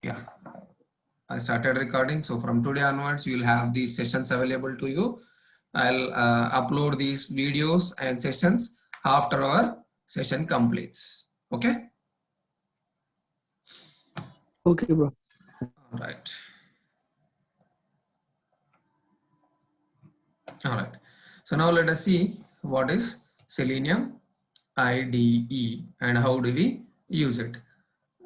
Yeah, I started recording. So from today onwards, you will have these sessions available to you. I'll upload these videos and sessions after our session completes. Okay. Okay, bro. All right. All right. So now let us see what is Selenium IDE and how do we use it.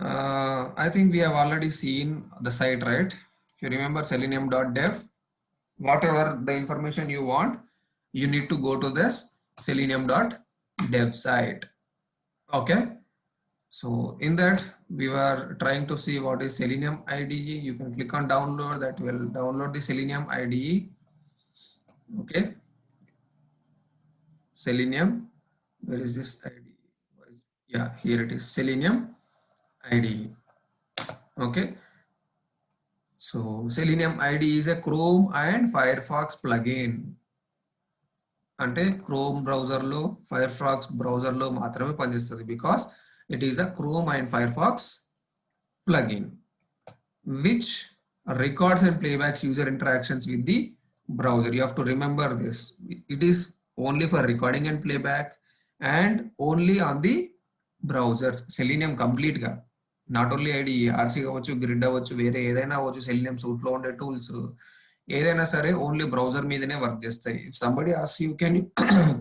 I think we have already seen the site, right? If you remember selenium.dev, whatever the information you want, you need to go to this selenium.dev site. Okay. So in that we were trying to see what is Selenium IDE. You can click on download, that will download the Selenium IDE. Okay. Selenium, where is this IDE? Yeah, here it is, Selenium IDE. Okay. So Selenium IDE is a Chrome and Firefox plugin. అంటే chrome బ్రౌజర్లో Firefox బ్రౌజర్లో మాత్రమే పనిచేస్తుంది because it is a chrome and Firefox plugin which records and playbacks user interactions with the browser. You have to remember this. It is only for recording and playback and only on the browser. Selenium complete గా not only ID RC కావచ్చు, grid అవ్వచ్చు, వేరే ఏదైనా అవ్వచ్చు, selenium suit లో ఉండే tools ఏదైనా సరే ఓన్లీ బ్రౌజర్ మీదనే వర్క్ చేస్తాయి. If somebody asks you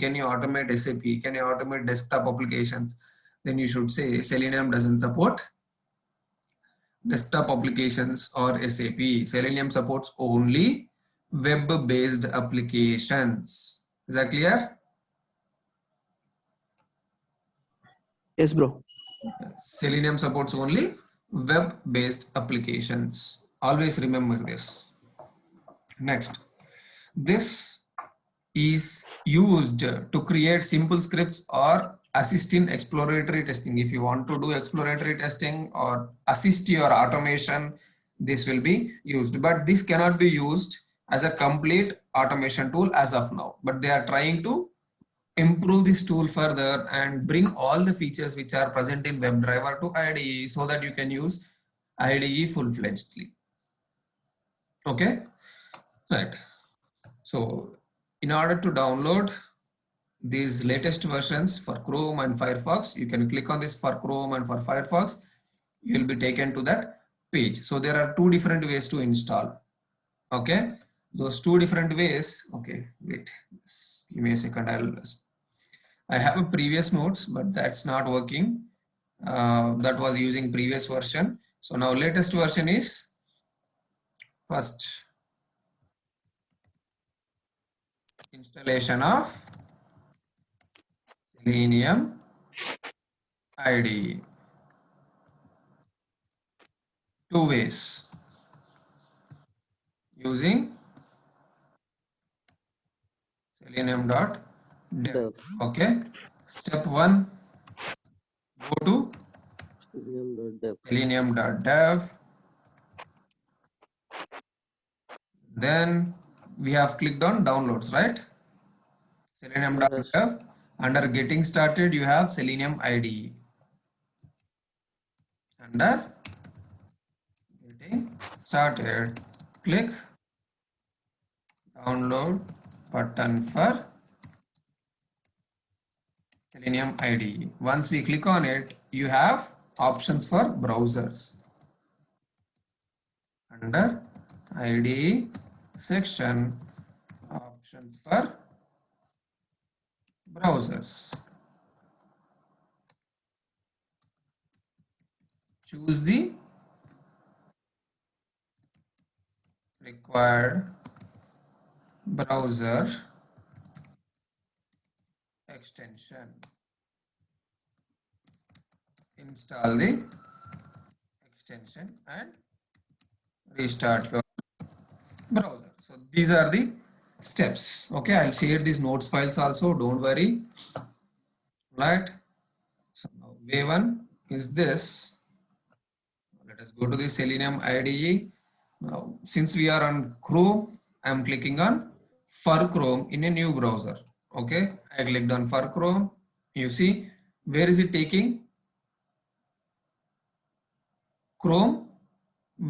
can you automate SAP, can you automate desktop applications, then you should say Selenium doesn't support desktop applications or SAP. Selenium supports only web-based applications. Is that clear? Yes, bro. Selenium supports only web-based applications. Always remember this. Next, this is used to create simple scripts or assist in exploratory testing. If you want to do exploratory testing or assist your automation, this will be used, but this cannot be used as a complete automation tool as of now, but they are trying to improve this tool further and bring all the features which are present in WebDriver to IDE so that you can use IDE full-fledgedly. Okay, right. So in order to download these latest versions for Chrome and Firefox, you can click on this for Chrome and for Firefox. You will be taken to that page. So there are two different ways to install. Okay, those two different ways. Okay, wait, give me a second. I have a previous notes, but that's not working. That was using previous version. So now latest version is first installation of Selenium IDE. Two ways, using selenium.dev. Okay, step one, go to selenium.dev. Then we have clicked on downloads, right? Selenium.dev. Under getting started, you have Selenium IDE. Under getting started, click download button for Selenium IDE. Once we click on it, you have options for browsers. Under IDE section, options for browsers. Choose the required browser extension. Install the extension and restart your browser. So these are the steps. Okay, I'll share these notes files also, don't worry. Right, so now way one is this. Let us go to the Selenium IDE. Now since we are on Chrome, I am clicking on for Chrome in a new browser. Okay, I clicked on for Chrome. You see, where is it taking? Chrome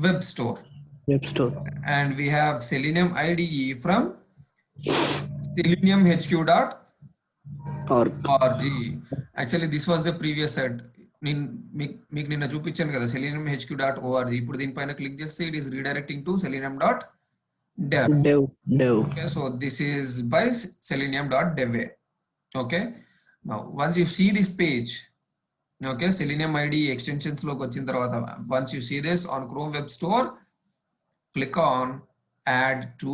web store, Web Store. and we have Selenium IDE from seleniumhq.org. Or Actually, this was the previous set. మీకు నిన్న చూపించాను కదా seleniumhq.org. ఇప్పుడు దీనిపైన click చేస్తే it is redirecting to selenium.dev. Dev. Okay, so this is by selenium.dev. Okay, now once you see this page, okay, Selenium IDE extensions లోకి వచ్చిన తర్వాత, once you see this on Chrome Web Store, click on add to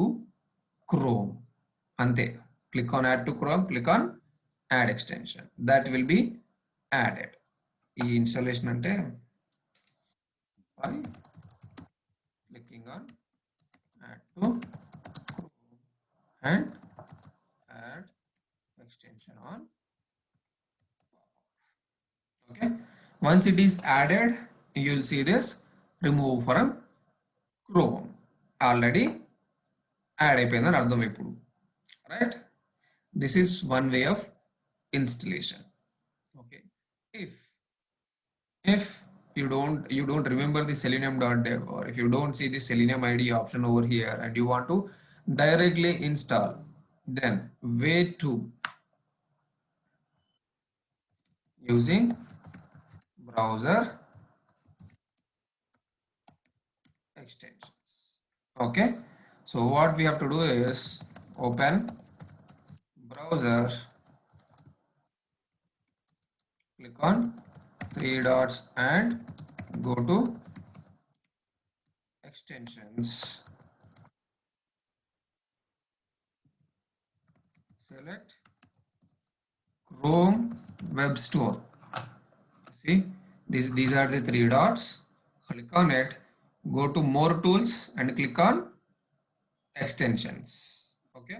Chrome. Ante. Click on add to Chrome, click on add extension. That will be added. ఈ installation అంటే by clicking on add to Chrome and add extension on. Okay, once it is added, you'll see this remove from Chrome. Already add అయిపోయిందని అర్థం ఇప్పుడు, right? This is one way of installation. Okay, if you don't remember the selenium.dev, or if you don't see the Selenium IDE option over here and you want to directly install, then way to using browser extensions. Okay, so what we have to do is open browser, click on three dots and go to extensions, select Chrome Web Store. See, these are the three dots. Click on it, go to more tools and click on extensions. Okay,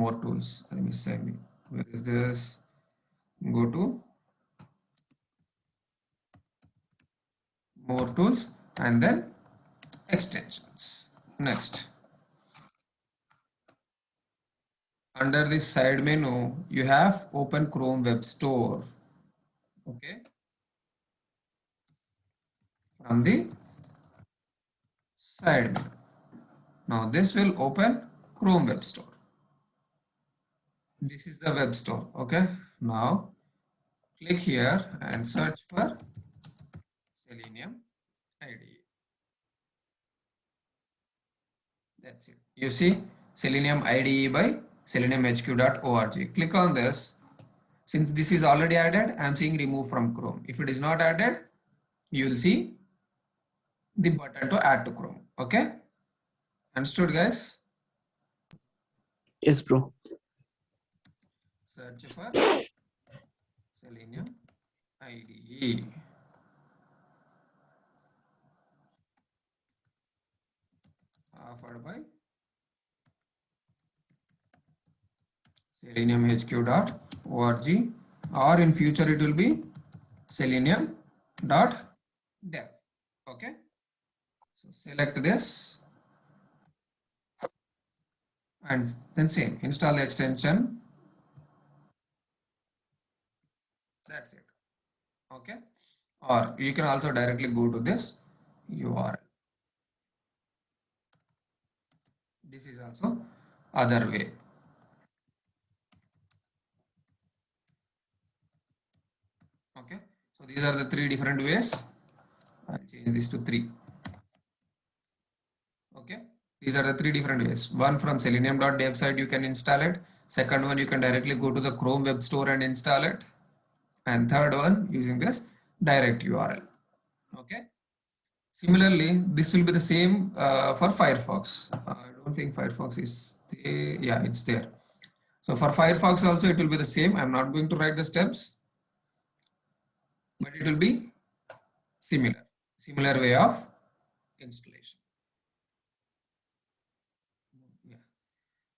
more tools. Let me say, where is this? Go to more tools and then extensions. Next, under this side menu you have open Chrome Web Store. Okay, from the side menu. Now this will open Chrome Web Store. This is the web store. Okay, now click here and search for Selenium IDE. That's it. You see Selenium IDE by seleniumhq.org. Click on this. Since this is already added, I am seeing remove from Chrome. If it is not added, you will see the button to add to Chrome. Okay, understood, guys? yes, bro. Search for Selenium IDE. Offered by seleniumhq.org, or in future it will be selenium.dev. Okay, so select this and then same, install the extension. That's it. Okay, or you can also directly go to this URL. This is also other way. Okay, so these are the three different ways. I'll change this to 3. Okay, these are the 3 different ways. One, from selenium.dev site you can install it. Second one, you can directly go to the Chrome Web Store and install it. And third one, using this direct URL. Okay, similarly this will be the same for Firefox. I don't think Firefox is there. Yeah, it's there. So for Firefox also it will be the same. I'm not going to write the steps, but it will be similar way of installation.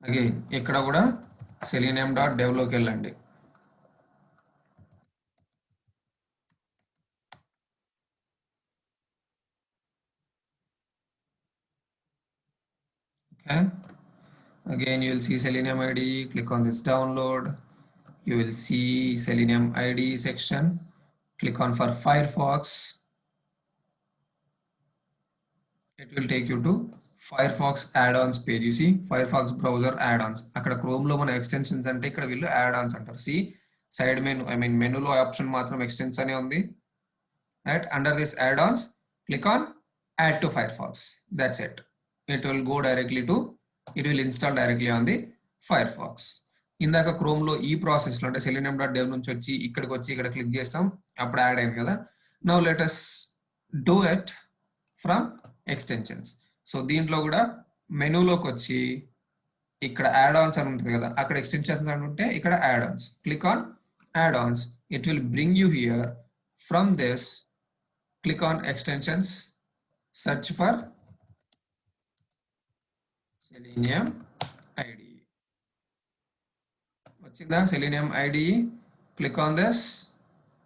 Again, ఇక్కడ కూడా selenium.dev లోకి వెళ్ళండి. Okay, again you will see Selenium IDE. Click on this download. You will see Selenium IDE section. Click on for Firefox. it will take you to Firefox add-ons page. You see Firefox browser add-ons. అక్కడ Chrome లో మన extensions అంటే ఇక్కడ వీళ్ళు add-ons అంటారు. See side menu, I mean menu లో option మాత్రం extends అనే ఉంది. Right, under this add-ons, click on add to Firefox. That's it. It will go directly to, it will install directly on the Firefox. ఇందాక Chrome లో ఈ process లో అంటే selenium.dev నుంచి వచ్చి ఇక్కడికి వచ్చి ఇక్కడ క్లిక్ చేస్తాం, అప్పుడు యాడ్ అయింది కదా. Now let us do it from extensions. So దీంట్లో కూడా మెనూలోకి వచ్చి ఇక్కడ యాడ్ ఆన్స్ అని ఉంటుంది కదా, అక్కడ ఎక్స్టెన్షన్స్ అని ఉంటే ఇక్కడ add Ann's. Click on add Ann's. It will bring you here. From this click on extensions, search for Selenium IDE. Vachinda Selenium IDE, click on this,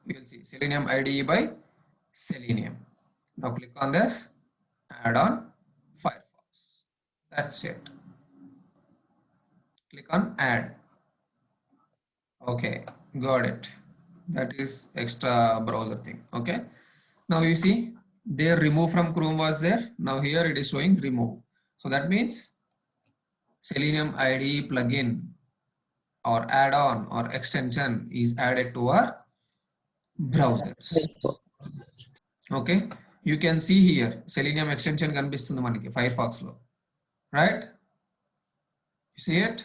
you will see Selenium IDE by Selenium. Now click on this, add on Firefox. That's it. Click on add. Okay, got it. That is extra browser thing. Okay. Now you see there remove from Chrome was there. Now here it is showing remove. So that means Selenium IDE plugin or add-on or extension is added to our browsers. Okay, you can see here Selenium extension కనిపిస్తుంది మనకి Firefox లో, right? You see it?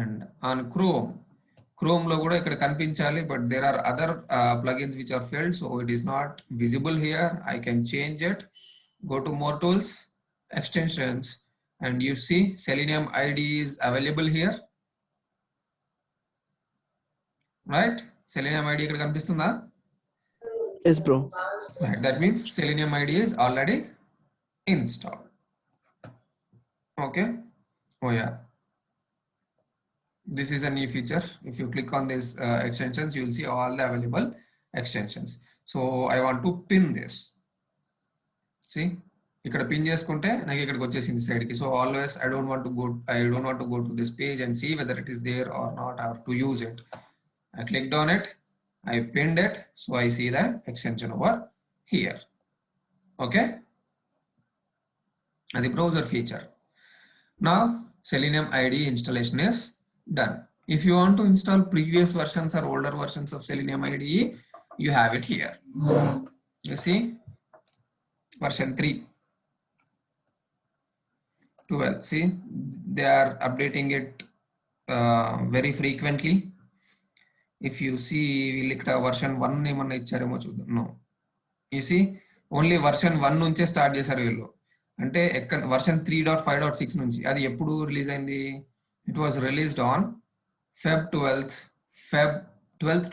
And on Chrome లో కూడా ఇక్కడ కనిపించాలి, but there are other plugins which are filled, so it is not visible here. I can change it. Go to more tools, extensions, and you see Selenium IDE is available here, right? Selenium IDE ఇక్కడ కనిపిస్తుందా? Yes, bro. Right, that means Selenium IDE is already installed. Okay. Oh yeah, this is a new feature. If you click on these extensions, you will see all the available extensions. So I want to pin this. See, ఇక్కడ pin చేసుకుంటే నాకు ఇక్కడికి వచ్చేసింది side కి. So always I don't want to go to this page and see whether it is there or not, or to use it. I clicked on it, I pinned it, so I see the extension over here. Okay, and the browser feature. Now Selenium IDE installation is done. If you want to install previous versions or older versions of Selenium IDE, you have it here. You see version 3, 12. See, they are updating it very frequently. If you see ఇక్కడ version 1 ఏమన్నా ఇచ్చారేమో చూద్దాం. No, you see only version 1 నుంచే start చేశారు వీళ్ళు. అంటే version 3.5.6 నుంచి. అది ఎప్పుడు రిలీజ్ అయింది? It was released on Feb 12th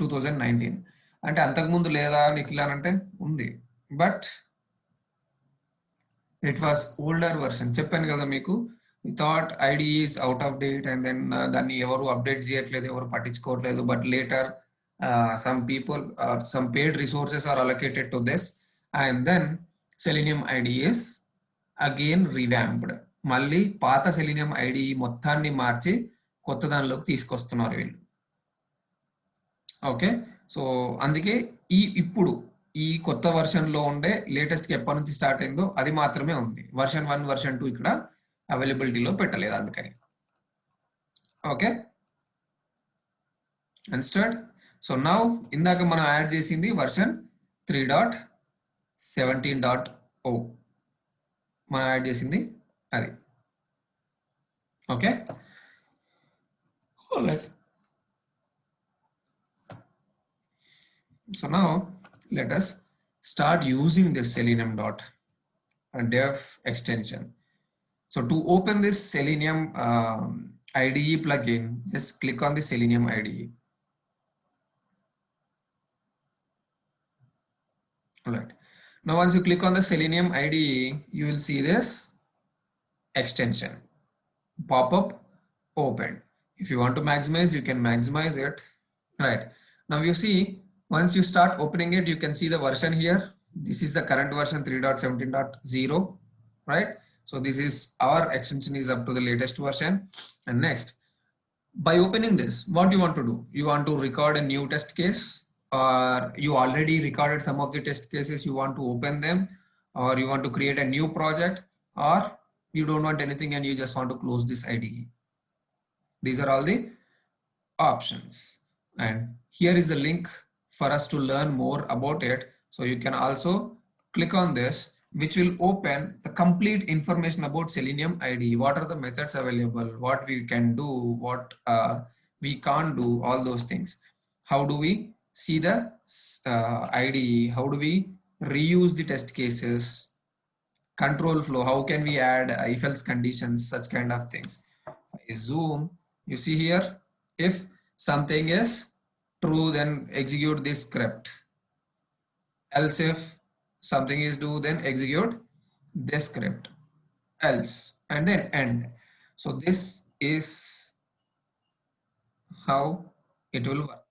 2019. అంటే అంతకుముందు లేదా నిఖిల్ అని అంటే ఉంది, but it was older version. చెప్పాను కదా మీకు, we thought IDE is out of date and then దాన్ని ఎవరు అప్డేట్ చేయట్లేదు, ఎవరు పట్టించుకోవట్లేదు. But later some people or some paid resources are allocated to this, and then Selenium IDE is again revamped. మళ్ళీ పాత Selenium IDE మొత్తాన్ని మార్చి కొత్త దానిలోకి తీసుకొస్తున్నారు వీళ్ళు. ఓకే, సో అందుకే ఇప్పుడు ఈ కొత్త వర్షన్ లో ఉండే లేటెస్ట్ ఎప్పటి నుంచి స్టార్ట్ అయిందో అది మాత్రమే ఉంది. వర్షన్ 1 వర్షన్ 2 ఇక్కడ అవైలబిలిటీలో పెట్టలేదు అందుకని. Okay, understand? సో నౌ ఇందాక మనం యాడ్ చేసింది వర్షన్ 3.17.0 మనం యాడ్ చేసింది అది. Okay, so now let us start using this selenium.dev extension. So to open this Selenium IDE plugin, just click on the Selenium IDE. All right, now once you click on the Selenium IDE, you will see this extension pop up open. If you want to maximize, you can maximize it. Right, now you see once you start opening it, you can see the version here. This is the current version 3.17.0, right? So this is our extension is up to the latest version. And next, by opening this, what you want to do? You want to record a new test case, or you already recorded some of the test cases, you want to open them, or you want to create a new project, or you don't want anything and you just want to close this IDE. These are all the options, and here is a link for us to learn more about it. So you can also click on this, which will open the complete information about Selenium IDE. What are the methods available, what we can do, what we can't do, all those things. How do we see the IDE? How do we reuse the test cases? Control flow, how can we add if else conditions, such kind of things. If I zoom, you see here, if something is true, then execute this script. Else if something is true, then execute this script. Else, and then end. So this is how it will work.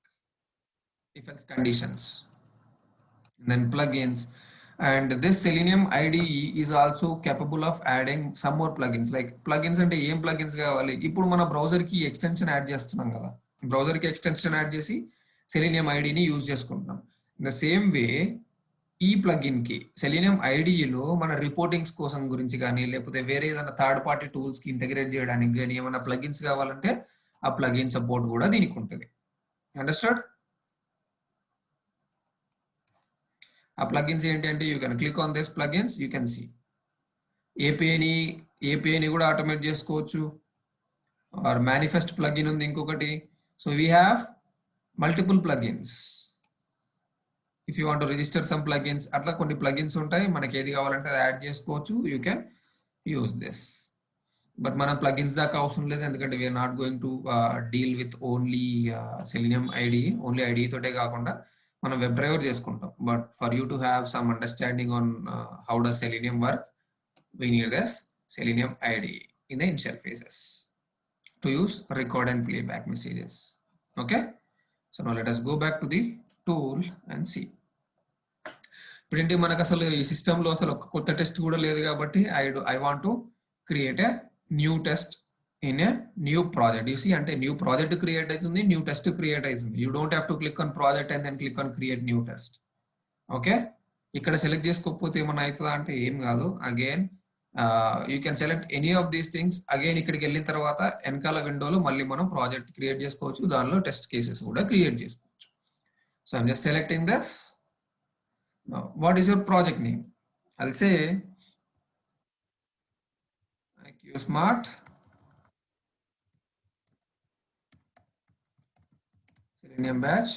If else conditions. And then plugins. And this Selenium IDE is also capable of adding some more plugins. Like plugins అంటే ఏం plugins కావాలి, ఇప్పుడు మన browser కి extension add చేస్తున్నాం కదా, browser కి extension add చేసి Selenium IDE ని యూజ్ చేసుకుంటున్నాం. In the same way ఈ ప్లగిన్ కి Selenium IDE లో మన రిపోర్టింగ్స్ కోసం గురించి కానీ, లేకపోతే వేరే ఏదైనా థర్డ్ పార్టీ టూల్స్ కి ఇంటగ్రేట్ చేయడానికి కానీ ఏమైనా ప్లగిన్స్ కావాలంటే ఆ ప్లగిన్ సపోర్ట్ కూడా దీనికి ఉంటుంది. అండర్స్టాండ్? ఆ ప్లగిన్స్ ఏంటి అంటే, you can click on this plugins, you can see ఏపీఐని కూడా ఆటోమేట్ చేసుకోవచ్చు, ఆర్ మేనిఫెస్ట్ ప్లగిన్ ఉంది ఇంకొకటి. So we have multiple plugins. If you want to register some plugins, అట్లా కొన్ని ప్లగిన్స్ ఉంటాయి, మనకి ఏది కావాలంటే అది యాడ్ చేసుకోవచ్చు. You can use this. But మనం ప్లగిన్స్ దాకా అవసరం లేదు, ఎందుకంటే we're not going to deal with only Selenium IDE. Only IDE తోటే కాకుండా మనం వెబ్ డ్రైవర్ చేసుకుంటాం. But for you to have some understanding on how does Selenium work, we need this Selenium IDE in the initial phases to use record and playback messages. Okay, so now let us go back to the tool and see. ఇప్పుడేంటి మనకు అసలు ఈ సిస్టంలో అసలు ఒక కొత్త test కూడా లేదు కాబట్టి I want to create a new test in a new project. You see, అంటే న్యూ ప్రాజెక్ట్ క్రియేట్ అవుతుంది, న్యూ టెస్ట్ క్రియేట్ అవుతుంది. You don't have to click on project and then click on create new test. Okay, ఇక్కడ select చేసుకోకపోతే ఏమన్నా అవుతుందా అంటే ఏం కాదు. Again you can select any of these things. Again ఇక్కడికి వెళ్ళిన తర్వాత వెనకాల విండోలో మళ్ళీ మనం ప్రాజెక్ట్ క్రియేట్ చేసుకోవచ్చు, దానిలో టెస్ట్ కేసెస్ కూడా క్రియేట్ చేసుకోవచ్చు. So I'm just selecting this. What is your project name? I'll say IQSmart Selenium batch.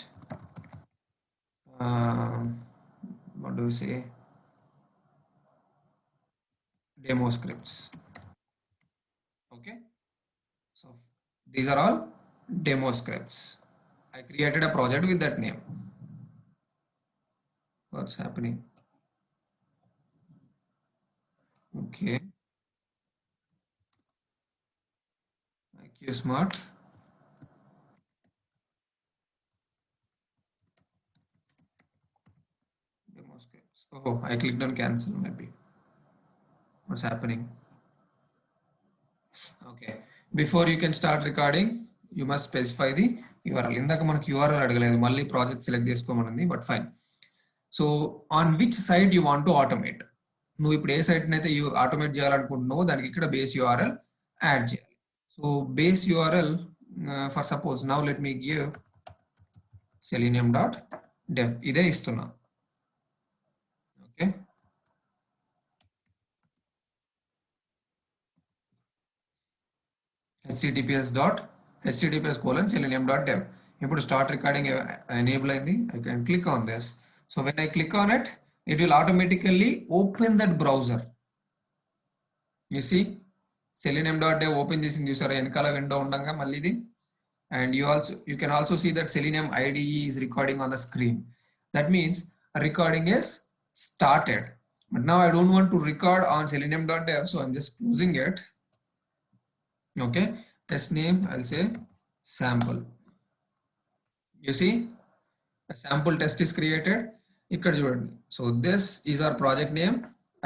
What do we say? Demo scripts. Okay, so these are all demo scripts. I created a project with that name. What's happening? Okay, IQSmart demo scripts. Oh, I clicked on cancel. Maybe what's happening? Okay, before you can start recording, you must specify the URL. ఇందాక మనకి URL అడగలేదు, మళ్ళీ project select చేసుకోమని, but fine. So on which site you want to automate, నువ్వు ఇప్పుడు ఏ సైట్ అయితే ఆటోమేట్ చేయాలనుకుంటున్నావో దానికి ఇక్కడ బేస్ URL యాడ్ చేయాలి. So base URL for suppose now let me give selenium.dev, ఇదే ఇస్తున్నా. Okay, https://selenium.dev. ఇప్పుడు స్టార్ట్ రికార్డింగ్ ఎనేబుల్ అయింది. I can click on this. So when I click on it, it will automatically open that browser. You see, selenium.dev open this in user enkala window undanga mallidi, and you can also see that Selenium IDE is recording on the screen. That means a recording is started. But now I don't want to record on selenium.dev, so I'm just closing it. Okay, test name I'll say sample. You see, a sample test is created. ఇక్కడ చూడండి. So this is our project name,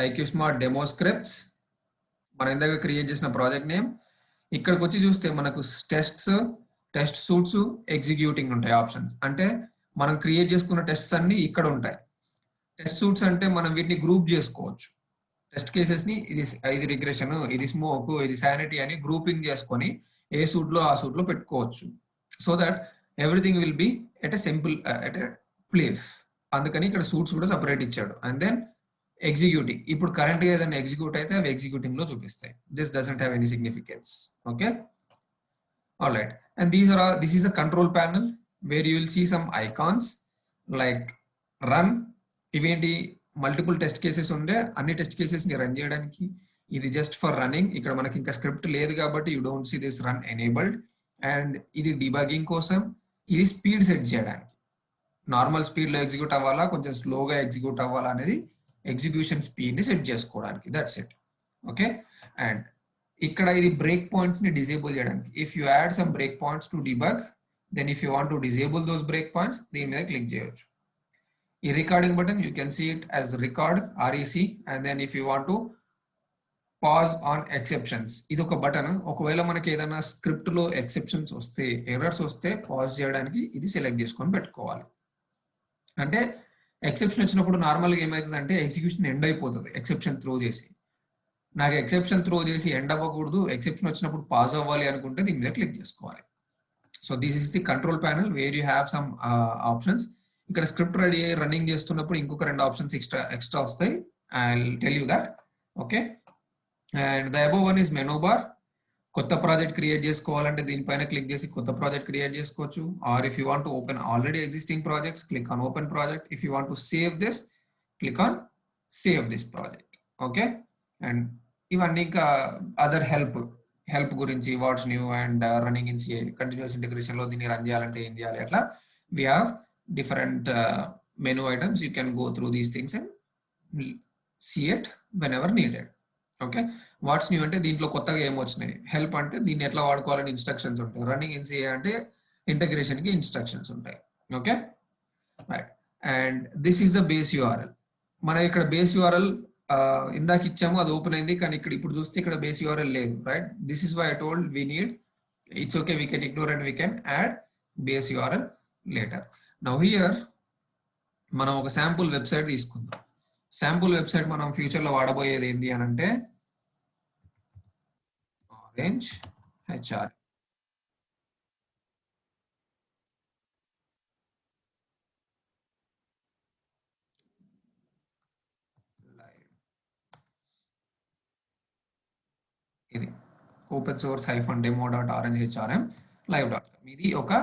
IQSmart demo scripts. మనం ఇందాక create చేసిన project name. ఇక్కడికి వచ్చి చూస్తే మనకు test suits, executing ఉంటాయి ఆప్షన్స్. అంటే మనం క్రియేట్ చేసుకున్న టెస్ట్స్ అన్ని ఇక్కడ ఉంటాయి. టెస్ట్ సూట్స్ అంటే మనం వీటిని గ్రూప్ చేసుకోవచ్చు. టెస్ట్ కేసెస్ ని ఇది రిగ్రెషన్, ఇది స్మోక్, ఇది శానిటీ అని గ్రూపింగ్ చేసుకొని ఏ సూట్ లో ఆ సూట్ లో పెట్టుకోవచ్చు. So that everything will be at a simple at a place. అందుకని ఇక్కడ సూట్స్ కూడా సపరేట్ ఇచ్చాడు. అండ్ దెన్ ఎగ్జిక్యూటింగ్, ఇప్పుడు కరెంట్ గా ఏదైనా ఎగ్జిక్యూట్ అయితే అవి ఎగ్జిక్యూటింగ్ లో చూపిస్తాయి. This doesn't have any significance. Okay, all right. And this is a control panel where you will see some icons like run. ఇవేంటి, మల్టిపుల్ టెస్ట్ కేసెస్ ఉండే అన్ని టెస్ట్ కేసెస్ ని రన్ చేయడానికి. ఇది జస్ట్ ఫర్ రన్నింగ్. ఇక్కడ మనకి ఇంకా script లేదు కాబట్టి you don't see this run enabled. And ఇది డిబగింగ్ కోసం, ఇది స్పీడ్ సెట్ చేయడానికి. నార్మల్ స్పీడ్ లో ఎగ్జిక్యూట్ అవ్వాలా, కొంచెం స్లోగా ఎగ్జిక్యూట్ అవ్వాలా అనేది ఎగ్జిక్యూషన్ స్పీడ్ ని సెట్ చేసుకోవడానికి. That's it. ఓకే, అండ్ ఇక్కడ ఇది బ్రేక్ పాయింట్స్ ని డిజేబుల్ చేయడానికి. If you add some break points to debug, then if you want to disable those break points, దీని మీద క్లిక్ చేయొచ్చు. ఈ recording button you can see it as record, REC. And then if you want to pause on exceptions, ఇది ఒక button. ఒకవేళ మనకి ఏదైనా script లో ఎక్సెప్షన్స్ వస్తే, ఎర్రర్స్ వస్తే పాజ్ చేయడానికి ఇది సెలెక్ట్ చేసుకొని పెట్టుకోవాలి. అంటే ఎక్సెప్షన్ వచ్చినప్పుడు నార్మల్గా ఏమవుతుంది అంటే ఎగ్జిక్యూషన్ ఎండ్ అయిపోతుంది ఎక్సెప్షన్ త్రో చేసి. నాకు ఎక్సెప్షన్ త్రో చేసి ఎండ్ అవ్వకూడదు, ఎక్సెప్షన్ వచ్చినప్పుడు పాజ్ అవ్వాలి అనుకుంటే దీని మీద క్లిక్ చేసుకోవాలి. So this is the control panel where you have some options. ఇక్కడ స్క్రిప్ట్ రెడీ అయ్యి రన్నింగ్ చేస్తున్నప్పుడు ఇంకొక 2 ఆప్షన్స్ ఎక్స్ట్రా వస్తాయి. I will tell you that. Okay, and the above one is menu bar. కొత్త ప్రాజెక్ట్ క్రియేట్ చేసుకోవాలంటే దీనిపైన click చేసి కొత్త ప్రాజెక్ట్ క్రియేట్ చేసుకోవచ్చు. Or if you want to open already existing projects, click on open project. If you want to save this, click on save this project. Okay, and ఇవన్నీ ఇంకా other help గురించి, what's new and running in CI, continuous integration లో దీన్ని run చేయాలంటే ఏం చేయాలి, అట్లా we have different menu items. You can go through these things and see it whenever needed. Okay, watts new అంటే దీంట్లో కొత్తగా ఏమొచ్చినాయి. హెల్ప్ అంటే దీన్ని ఎట్లా వాడుకోవాలని ఇన్స్ట్రక్షన్స్ ఉంటాయి. రన్నింగ్ ఇన్ సిఏ అంటే ఇంటగ్రేషన్ కి ఇన్స్ట్రక్షన్స్ ఉంటాయి. Okay, right. And this is the base URL. మనం ఇక్కడ బేస్ URL ఇందాక ఇచ్చాము, అది ఓపెన్ అయింది. కానీ ఇప్పుడు చూస్తే ఇక్కడ బేస్ URL లేదు. Right, this is why I told we need. It's okay, we can ignore and we can add base URL later. Now here మనం ఒక శాంపుల్ వెబ్సైట్ తీసుకుందాం. శాంపుల్ వెబ్సైట్ మనం ఫ్యూచర్ లో వాడబోయేది ఏంటి అని అంటే ఆరెంజ్ HR. ఇది ఓపెన్ సోర్స్ -demo.orangehrm live.com. ఇది ఒక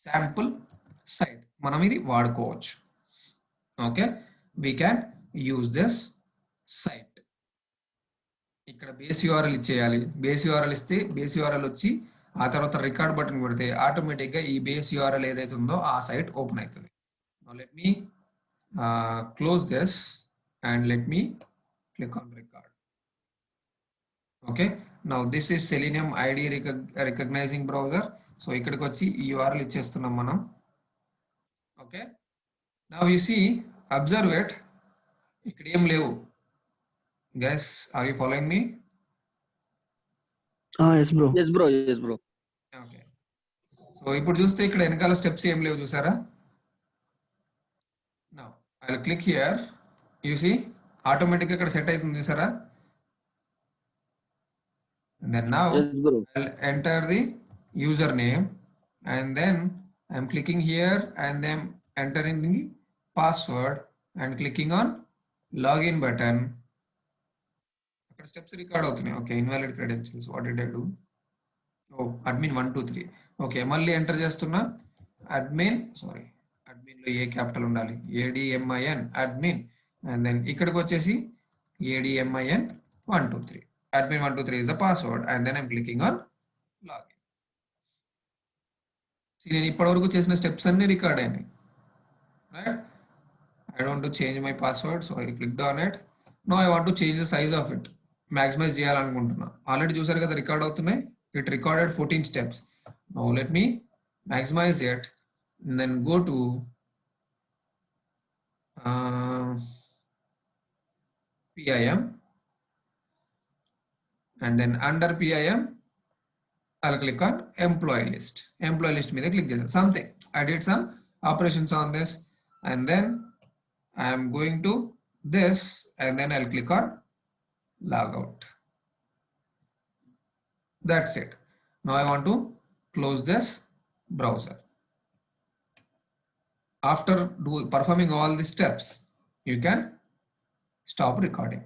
శాంపుల్ సైట్, మనం ఇది వాడుకోవచ్చు. Okay, we can use this site. ఇక్కడ బేస్ URL ఇచ్చేయాలి. బేస్ URL ఇస్తే బేస్ URL వచ్చి ఆ తర్వాత రికార్డ్ బటన్ కొడితే ఆటోమేటిక్ గా ఈ బేస్ URL ఏదైతే ఉందో ఆ సైట్ ఓపెన్ అవుతుంది. Now let me close this and let me click on record. Okay, now this is Selenium ID recognizing browser. So ఇక్కడికి వచ్చి ఈ URL ఇచ్చేస్తున్నాం మనం. Okay, now you see, observe it, ఇక్కడ ఏం లేవు. Guys, are you following me? Yes, bro. Yes, bro. Yes, bro. Okay. So ఇప్పుడు చూస్తే ఇక్కడ వెనకాల స్టెప్స్ ఏం లేవు, చూసారా? Now I'll click here. You see, automatic ఇక్కడ సెట్ అవుతుంది, చూసారా? And then now Yes, bro. I'll enter the username and then I'm clicking here and then entering the password and clicking on login button. ఇక్కడ steps record అవుతున్నాయి. Okay, invalid credentials, what did I do? Oh admin 1 2 3. Okay, మళ్ళీ enter చేస్తున్నా. Admin లో A capital ఉండాలి, ADMIN admin. And then ఇక్కడికి వచ్చేసి ADMIN 1 2 3. admin 1 2 3 is the password and then I'm clicking on login. See, నేను ఇప్పటివరకు చేసిన స్టెప్స్ అన్ని రికార్డ్ అయినాయి. Right? I don't want to change my password, so I clicked on it. Now I want to change the size of it. Maximize చేయాలనుకుంటున్నా. Already చూసారు కదా record అవుతున్నాయి. It recorded 14 steps. Now let me maximize it and then go to PIM and then under PIM I'll click on employee list. Employee list మీద click చేశాను. Something I did some operations on this and then I am going to this, and then I'll click on logout. That's it. Now I want to close this browser. After performing all the steps, you can stop recording.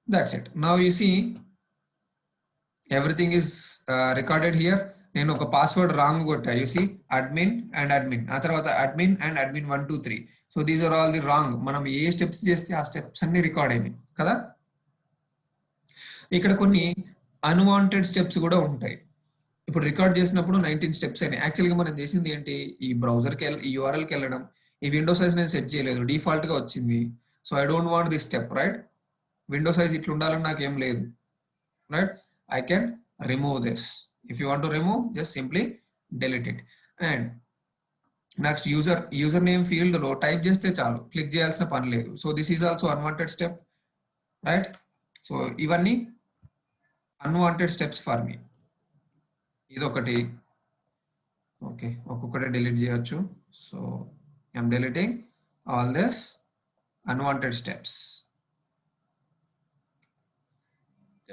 That's it. Now you see everything is recorded here. నేను ఒక password wrong కొట్టా. You see admin and admin, ఆ తర్వాత admin and admin 1 2 3. So these are all the wrong. మనం ఏ steps చేస్తే ఆ steps అన్ని రికార్డ్ అయినాయి కదా. ఇక్కడ కొన్ని అన్వాంటెడ్ స్టెప్స్ కూడా ఉంటాయి. ఇప్పుడు రికార్డ్ చేసినప్పుడు 19 స్టెప్స్ అయినాయి. యాక్చువల్గా మనం చేసింది ఏంటి, ఈ బ్రౌజర్కి ఈ యూఆర్ఎల్కి వెళ్ళడం. ఈ విండో సైజ్ నేను సెట్ చేయలేదు, డిఫాల్ట్గా వచ్చింది. So I don't want this step, right. Window size ఇట్లా ఉండాలని నాకు ఏం లేదు, right. I can remove this. If you want to remove, just simply delete it. And next, username field lo type cheste chalu, click cheyalsina pani ledu. So this is also unwanted step, right? So ivanni unwanted steps for me. Idokati, okay, okkokate delete cheyochu. So I'm deleting all this unwanted steps.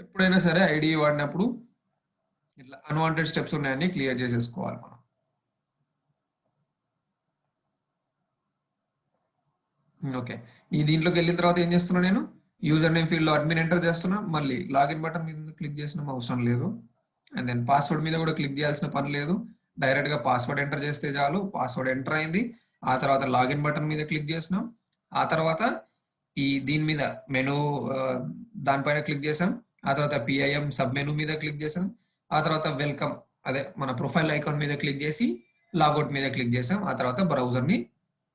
ఎప్పుడైనా సరే ID వాడినప్పుడు ఇట్లా unwanted steps ఉన్నాయని clear చేసేసుకోవాలి మనం. Okay, ఈ దీంట్లోకి వెళ్ళిన తర్వాత ఏం చేస్తున్నా, నేను యూజర్ నేమ్ ఫీల్డ్ లో అడ్మిన్ ఎంటర్ చేస్తున్నా. మళ్ళీ లాగిన్ బటన్ మీద క్లిక్ చేసిన అవసరం లేదు. అండ్ దెన్ పాస్వర్డ్ మీద కూడా క్లిక్ చేయాల్సిన పని లేదు. డైరెక్ట్ గా పాస్వర్డ్ ఎంటర్ చేస్తే చాలు. పాస్వర్డ్ ఎంటర్ అయింది. ఆ తర్వాత లాగిన్ బటన్ మీద క్లిక్ చేసినాం. ఆ తర్వాత ఈ దీని మీద మెనూ దానిపైన క్లిక్ చేసాం. ఆ తర్వాత పిఐఎం సబ్ మెనూ మీద క్లిక్ చేసాం. ఆ తర్వాత వెల్కమ్ అదే మన ప్రొఫైల్ ఐకాన్ మీద క్లిక్ చేసి లాగౌట్ మీద క్లిక్ చేసాం. ఆ తర్వాత బ్రౌజర్ ని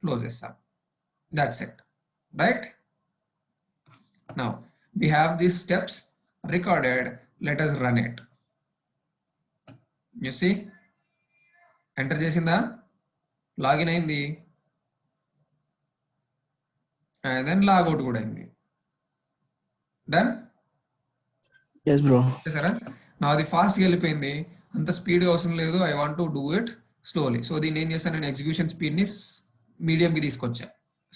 క్లోజ్ చేస్తాం. That's it, right. Now we have these steps recorded. Let us run it. You see enter చేసిందా, లాగిన్ అయింది, అండ్ దెన్ లాగౌట్ కూడా అయింది. డన్. Yes, bro. సరే, నాది ఫాస్ట్గా వెళ్ళిపోయింది. అంత స్పీడ్గా అవసరం లేదు. I want to do it slowly. So దీన్ని ఏం చేస్తాను, నేను ఎగ్జిక్యూషన్ స్పీడ్ని మీడియంకి తీసుకొచ్చా.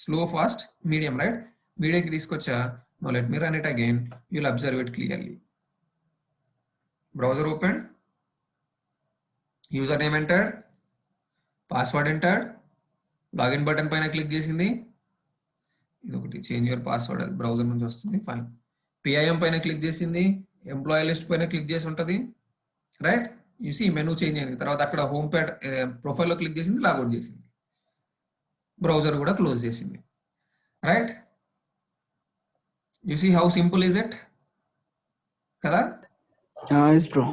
Slow, fast, medium, right. మీడియంకి తీసుకొచ్చా. No let me run it again. You will observe it clearly. Browser open, user name entered, password entered, login button పైన క్లిక్ చేసింది. ఇది ఒకటి చేంజ్ యువర్ పాస్వర్డ్, అది బ్రౌజర్ నుంచి వస్తుంది, ఫైన్. పిఐఎం పైన క్లిక్ చేసింది. ఎంప్లాయీ లిస్ట్ పైన క్లిక్ చేసి ఉంటుంది, రైట్. యూసీ మెనూ చేంజ్ అయింది. తర్వాత అక్కడ హోమ్ ప్యాడ్ ప్రొఫైల్లో క్లిక్ చేసింది, లాగౌట్ చేసింది, బ్రౌజర్ కూడా క్లోజ్ చేసింది, right. You see how simple is it కదా. Yes, bro.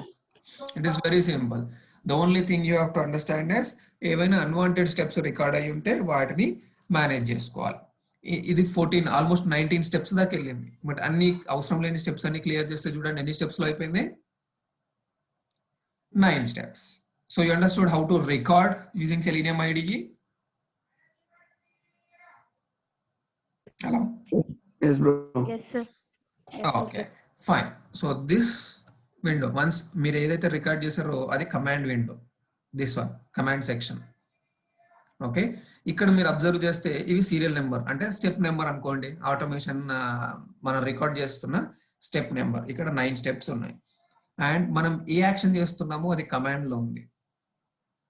It is very simple. The only thing you have to understand is ఏవైనా అన్వాంటెడ్ స్టెప్స్ రికార్డ్ అయ్యి ఉంటే వాటిని మేనేజ్ చేసుకోవాలి. ఇది 14 ఆల్మోస్ట్ 19 స్టెప్స్ దాకా వెళ్ళింది. బట్ అన్ని అవసరం లేని స్టెప్స్ అన్ని క్లియర్ చేస్తే చూడండి ఎన్ని స్టెప్స్ లో అయిపోయింది, 9 steps. So you understood how to record using selenium IDE. Hello. Yes, bro. Yes, sir. Okay, fine. So this window once మీరు ఏదైతే రికార్డ్ చేశారో అది command window. This one command section. Okay, ఇక్కడ మీరు అబ్జర్వ్ చేస్తే ఇవి సీరియల్ నెంబర్ అంటే step number అనుకోండి. ఆటోమేషన్ మనం రికార్డ్ చేస్తున్న స్టెప్ నెంబర్. ఇక్కడ 9 స్టెప్స్ ఉన్నాయి. అండ్ మనం ఏ యాక్షన్ చేస్తున్నామో అది కమాండ్ లో ఉంది.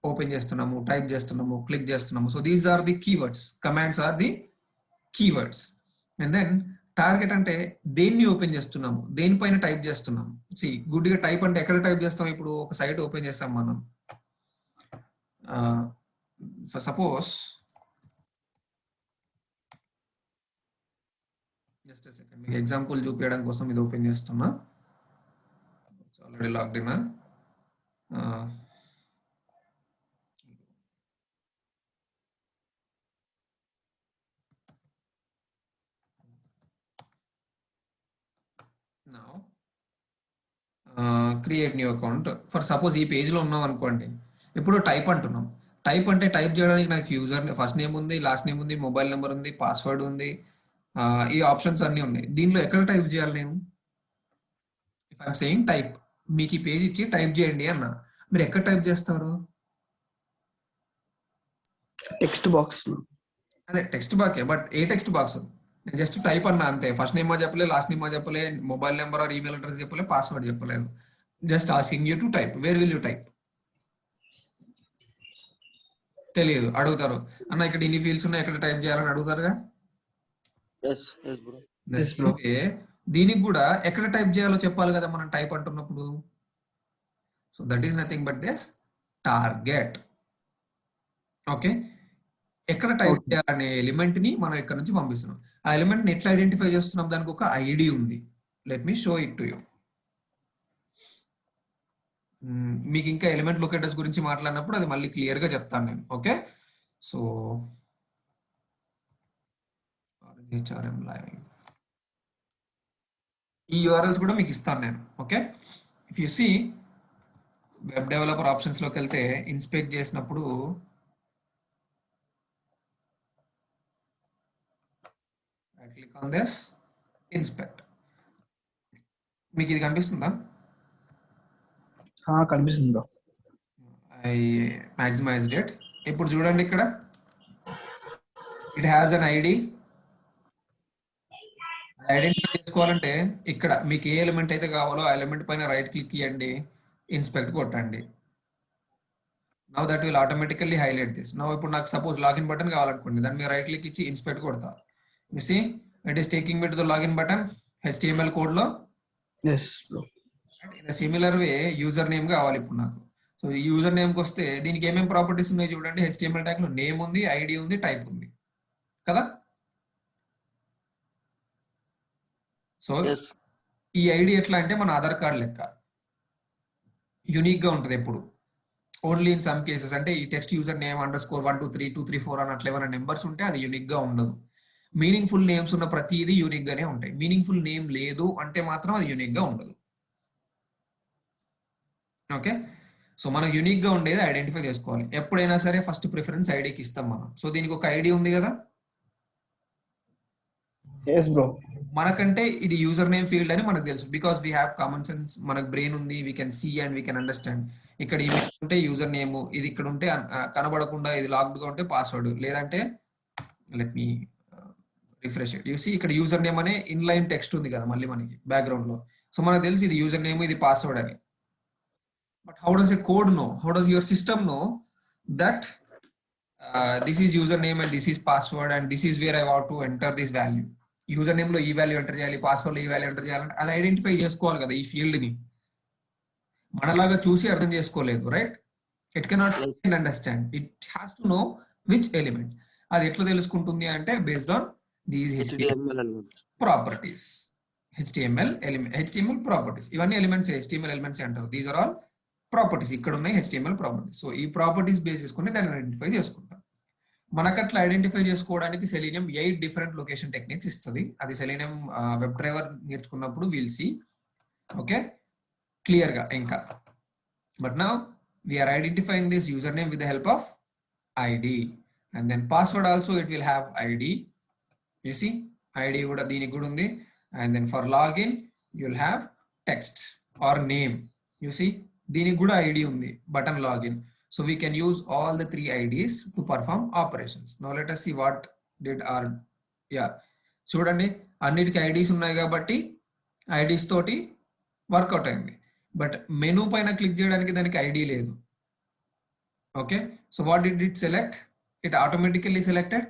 ఓపెన్ చేస్తున్నాము, టైప్ చేస్తున్నాము, క్లిక్ చేస్తున్నాము. So these are the keywords. Commands are the keywords. And then target అంటే దేన్ని ఓపెన్ చేస్తున్నాము, దేనిపైన టైప్ చేస్తున్నాము. సి గుడ్డిగా టైప్ అంటే ఎక్కడ టైప్ చేస్తాం. ఇప్పుడు ఒక సైట్ ఓపెన్ చేస్తాం మనం. For suppose, just a second, మీకు ఎగ్జాంపుల్ చూపించడం కోసం ఇది ఓపెన్ చేస్తున్నా. Already logged in. Now create new account. For suppose ఈ పేజ్ లో ఉన్నాం అనుకోండి. ఇప్పుడు టైప్ అంటున్నాం. టైప్ అంటే టైప్ చేయడానికి నాకు యూజర్ ఫస్ట్ నేమ్ ఉంది, లాస్ట్ నేమ్ ఉంది, మొబైల్ నెంబర్ ఉంది, పాస్వర్డ్ ఉంది, ఈ ఆప్షన్స్ అన్ని ఉన్నాయి. దీనిలో ఎక్కడ టైప్ చేయాలి నేను? ఇఫ్ ఐఎమ్ సేయింగ్ టైప్, మీకు ఈ పేజ్ ఇచ్చి టైప్ చేయండి అన్న, మీరు ఎక్కడ టైప్ చేస్తారు? Text box. అదే text box. But A text box? నేను జస్ట్ టైప్ అన్నా అంతే. ఫస్ట్ నేమ్ చెప్పలే, లాస్ట్ నేమ్ చెప్పలే, mobile number are email address చెప్పలే, పాస్వర్డ్ చెప్పలేదు. Just asking you to type. Where will you type? తెలియదు, అడుగుతారు. అన్న ఇక్కడ ఇన్ని ఫీల్డ్స్ ఉన్నాయి, ఎక్కడ టైప్ చేయాలని అడుగుతారుగా. yes bro. Yes, bro. దీనికి కూడా ఎక్కడ టైప్ చేయాలో చెప్పాలి కదా మనం టైప్ అంటున్నప్పుడు. So that is nothing but this target. Okay, ఎక్కడ టైప్ చేయాలనే ఎలిమెంట్ ని మనం ఇక్కడ నుంచి పంపిస్తున్నాం. ఆ ఎలిమెంట్ ని ఎట్లా ఐడెంటిఫై చేస్తున్నాం? దానికి ఒక ఐడి ఉంది. Let me show it to you. మీకు ఇంకా ఎలిమెంట్ లొకేటర్స్ గురించి మాట్లాడినప్పుడు అది మళ్ళీ క్లియర్ గా చెప్తాను నేను. ఓకే, సో HRM లైవ్ ఈ యూఆర్ఎల్స్ కూడా మీకు ఇస్తాను నేను. Okay, if you see web developer options లోకి వెళ్తే ఇన్స్పెక్ట్ చేసినప్పుడు క్లిక్ ఆన్ దిస్ ఇన్స్పెక్ట్. మీకు ఇది కనిపిస్తుందా? కనిపిస్తుంది బ్రో. I maximised it. ఇప్పుడు చూడండి ఇక్కడ it has an ID. Identify చేసుకోవాలంటే ఇక్కడ మీకు ఏ ఎలిమెంట్ అయితే కావాలో ఆ ఎలిమెంట్ పైన రైట్ క్లిక్ ఇవ్వండి, ఇన్స్పెక్ట్ కొట్టండి. Now that will automatically highlight this. Now ఇప్పుడు నాకు సపోజ్ లాగిన్ బటన్ కావాలనుకోండి, దాని మీద రైట్ క్లిక్ ఇచ్చి ఇన్స్పెక్ట్ కొడతా. You see it is taking me to the login button HTML code లో. Yes, bro. In similar way user name కావాలి ఇప్పుడు నాకు. సో ఈ యూజర్ నేమ్ కి వస్తే దీనికి ఏమేమి ప్రాపర్టీస్ ఉన్నాయి చూడండి. HTML ట్యాగ్ లో నేమ్ ఉంది, ఐడి ఉంది, టైప్ ఉంది కదా. సో yes ఈ ఐడి ఎట్లా అంటే మన ఆధార్ కార్డ్ లెక్క యునిక్ గా ఉంటుంది ఎప్పుడు. ఓన్లీ ఇన్ సమ్ కేసెస్ అంటే ఈ టెక్స్ట్ యూజర్ నేమ్ _1 2 3 2 3 4 అని అట్లా ఏమైనా నెంబర్స్ ఉంటే అది యూనిక్ గా ఉండదు. మీనింగ్ఫుల్ నేమ్స్ ఉన్న ప్రతిదీ యూనిక్ గానే ఉంటాయి. మీనింగ్ఫుల్ నేమ్ లేదు అంటే మాత్రం అది యూనిక్ గా ఉండదు. ఓకే, సో మనం యూనిక్ గా ఉండేది ఐడెంటిఫై చేసుకోవాలి. ఎప్పుడైనా సరే ఫస్ట్ ప్రిఫరెన్స్ ఐడికి ఇస్తాం మనం. సో దీనికి ఒక ఐడి ఉంది కదా. Yes, bro. మనకంటే ఇది యూజర్ నేమ్ ఫీల్డ్ అని మనకు తెలుసు, because we have common sense. మనకు బ్రెయిన్ ఉంది, we can see and we can understand. ఇక్కడ ఈమెయిల్ ఉంటే యూజర్ నేమ్, ఇది ఇక్కడ ఉంటే కనబడకుండా ఇది లాక్డ్ గా ఉంటే పాస్వర్డ్, లేదంటే let me refresh it. You see ఇక్కడ యూజర్ నేమ్ అనే ఇన్లైన్ టెక్స్ట్ ఉంది కదా మళ్ళీ మనకి బ్యాక్గ్రౌండ్ లో. సో మనకు తెలుసు ఇది యూజర్ నేమ్, ఇది పాస్వర్డ్ అని. But how does a code know? How does your system know that this is user name and this is password and this is where I want to enter this value? User name లో ఈ value enter చేయాలి, password లో ఈ value enter చేయాలంటే అది identify చేసుకోవాలి కదా ఈ ఫీల్డ్ ని. మనలాగా చూసి అర్థం చేసుకోలేదు, right? It cannot see and understand. It has to know which element. అది ఎట్లా తెలుసుకుంటుంది అంటే based on these HTML elements. Properties. HTML properties, ఇవన్నీ ఎలిమెంట్స్, HTML ఎలిమెంట్స్ అంటారు. These are all properties. ఇక్కడ ఉన్నాయి HTML ప్రాపర్టీస్. సో ఈ ప్రాపర్టీస్ బేస్ చేసుకుని దాన్ని ఐడెంటిఫై చేసుకుంటాం. మనకట్లా ఐడెంటిఫై చేసుకోవడానికి సెలీనియం 8 డిఫరెంట్ లొకేషన్ టెక్నిక్స్ ఇస్తుంది. అది సెలీనియం వెబ్ డ్రైవర్ నేర్చుకున్నప్పుడు విల్ సీ. ఓకే, క్లియర్ గా ఇంకా. But now we're identifying this user name with the help of ID and then password also it will have ID. You see ID కూడా దీనికి కూడా ఉంది. And then for login you will have text or name. You see దీనికి కూడా ID ఉంది, button login. So we can use all the 3 IDs to perform operations. Now let us see what did our చూడండి అన్నిటికీ IDs ఉన్నాయి కాబట్టి IDs తోటి work out అయింది. But menu పైన క్లిక్ చేయడానికి దానికి ఐడి లేదు. Okay, so what did it select? It automatically selected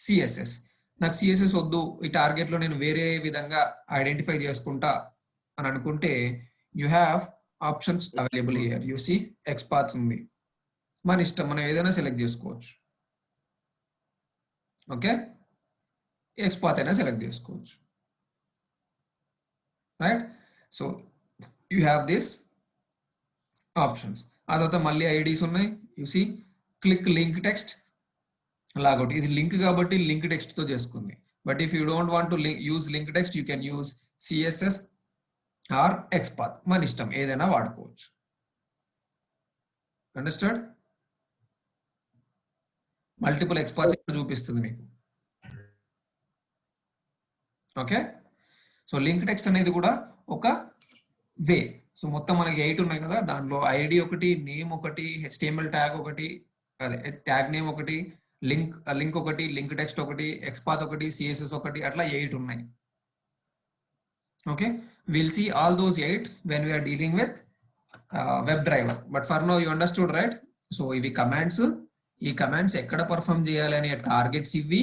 CSS. నాకు CSS వద్దు, ఈ టార్గెట్ లో నేను వేరే విధంగా ఐడెంటిఫై చేసుకుంటా అని అనుకుంటే you have options available here. You see XPath ఉంది, మన ఇష్టం, మనం ఏదైనా సెలెక్ట్ చేసుకోవచ్చు. ఓకే, XPath అయినా సెలెక్ట్ చేసుకోవచ్చు, right? So you have this options. ఆ తర్వాత మళ్ళీ ఐడీస్ ఉన్నాయి. You see click link text, logout. ఇది లింక్ కాబట్టి లింక్ టెక్స్ట్ తో చేసుకుంది. But if you don't want to use link text you can use CSS or XPath. మన ఇష్టం, ఏదైనా వాడుకోవచ్చు. అండర్స్టాండ్? మల్టిపుల్ XPaths ఇక్కడ చూపిస్తుంది మీకు. ఓకే, సో లింక్ టెక్స్ట్ అనేది కూడా ఒక వే. సో మొత్తం మనకి 8 ఉన్నాయి కదా, దాంట్లో ఐడి ఒకటి, నేమ్ ఒకటి, HTML ట్యాగ్ ఒకటి, అదే ట్యాగ్ నేమ్ ఒకటి, లింక్ ఒకటి, లింక్ టెక్స్ట్ ఒకటి, ఎక్స్పాత్ ఒకటి, సిఎస్ఎస్ ఒకటి, అట్లా 8 ఉన్నాయి. Okay, will see all those 8 when we're dealing with web driver. But for now you understood right? So ఇవి కమాండ్స్. ఈ కమాండ్స్ ఎక్కడ పర్ఫామ్ చేయాలి అనే టార్గెట్స్ ఇవి.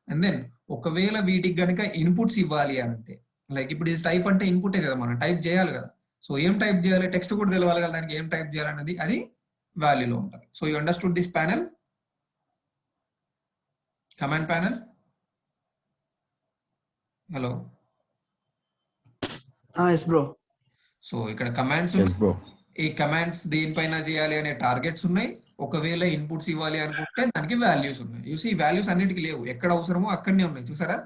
అండ్ దెన్ ఒకవేళ వీటికి గనుక ఇన్పుట్స్ ఇవ్వాలి అంటే, లైక్ ఇప్పుడు ఇది టైప్ అంటే ఇన్పుటే కదా, మనం టైప్ చేయాలి కదా. సో ఏం టైప్ చేయాలి, టెక్స్ట్ కూడా తెలవాలి కదా దానికి, ఏం టైప్ చేయాలన్నది అది వాల్యూలో ఉంటుంది. So you understood this panel, command panel. Hello, Yes, bro. So ఇక్కడ కమాండ్స్ Yes, bro. ఈ కమాండ్స్ దేనిపైన చేయాలి అనే టార్గెట్స్ ఉన్నాయి. ఒకవేళ ఇన్పుట్స్ ఇవ్వాలి అనుకుంటే దానికి వాల్యూస్ ఉన్నాయి. చూసి ఈ వాల్యూస్ అన్నిటికీ లేవు, ఎక్కడ అవసరమో అక్కడనే ఉన్నాయి, చూసారా?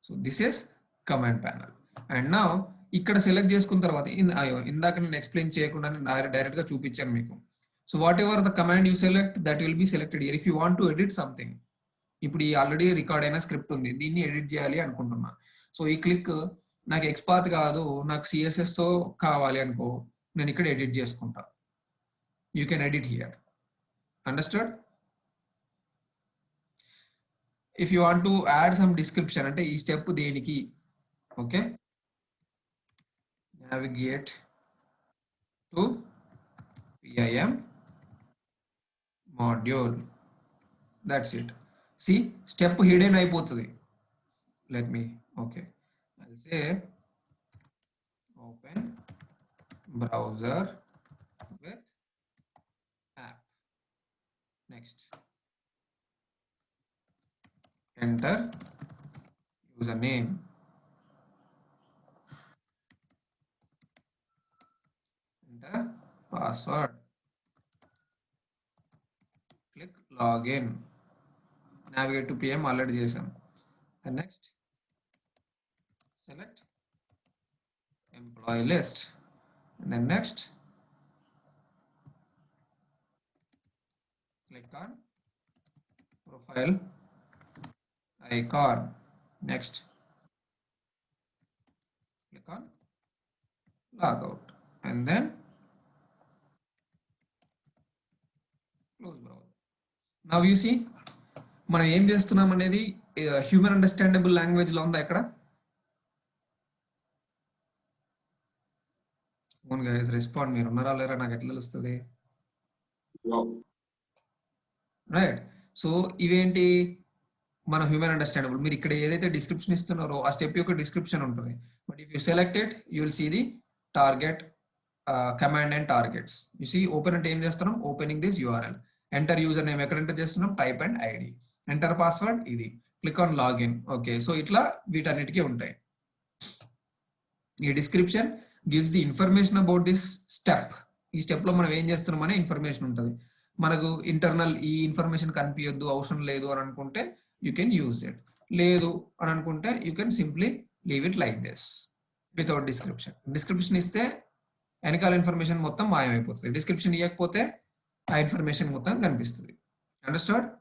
So this is command panel. And నా ఇక్కడ సెలెక్ట్ చేసుకున్న తర్వాత ఇందాక నేను ఎక్స్ప్లెయిన్ చేయకుండా డైరెక్ట్ గా చూపించాను మీకు. So what ever the command you select, that will B selected here. If you want to edit something, ఇప్పుడు ఈ ఆల్రెడీ రికార్డ్ అయిన స్క్రిప్ట్ ఉంది, దీన్ని ఎడిట్ చేయాలి అనుకుంటున్నా. సో ఈ క్లిక్ నాకు ఎక్స్పాత్ కాదు, నాకు సిఎస్ఎస్ తో కావాలి అనుకో, నేను ఇక్కడ ఎడిట్ చేసుకుంటా. You can edit here. Understood? If you want to add some description, అంటే ఈ స్టెప్ దేనికి, okay, navigate to PIM module, that's it. See step hidden అయిపోతుంది. Let me, okay, I'll say open browser with app. Next, enter username, enter password, click login. Navigate to PM already చేసాం. And next, select employee list, and then next click on profile icon. Next click on logout, and then close browser. Now you see మనం ఏం చేస్తున్నాం అనేది human understandable language లో ఉందా ఇక్కడ? అవును guys, respond. మీరు ఉన్నారా లేరా నాకు ఎట్లా తెలుస్తుంది? రైట్. సో ఇవేంటి మన హ్యూమన్ అండర్స్టాండబుల్. మీరు ఇక్కడ ఏదైతే డిస్క్రిప్షన్ ఇస్తున్నారో ఆ స్టెప్ యొక్క డిస్క్రిప్షన్ ఉంటుంది. But if you select it, you will see the target, command and targets. You see open అంటే ఏం చేస్తున్నాం, opening this URL. Enter user name ఎక్కడ ఎంటర్ చేస్తున్నాం, type and ID. Enter password ఇది, click on login. Okay, so ఇట్లా వీటన్నిటికీ ఉంటాయి. ఈ description gives the information about this step. ఈ స్టెప్ లో మనం ఏం చేస్తున్నాం అనే ఇన్ఫర్మేషన్ ఉంటుంది. మనకు ఇంటర్నల్ ఈ ఇన్ఫర్మేషన్ కనిపించద్దు, అవసరం లేదు అని అనుకుంటే యూ కెన్ యూజ్ ఇట్. లేదు అని అనుకుంటే you can simply leave it like this without description. Description ఇస్తే వెనకాల ఇన్ఫర్మేషన్ మొత్తం మాయమైపోతుంది. డిస్క్రిప్షన్ ఇవ్వకపోతే ఆ ఇన్ఫర్మేషన్ మొత్తం కనిపిస్తుంది. Understand?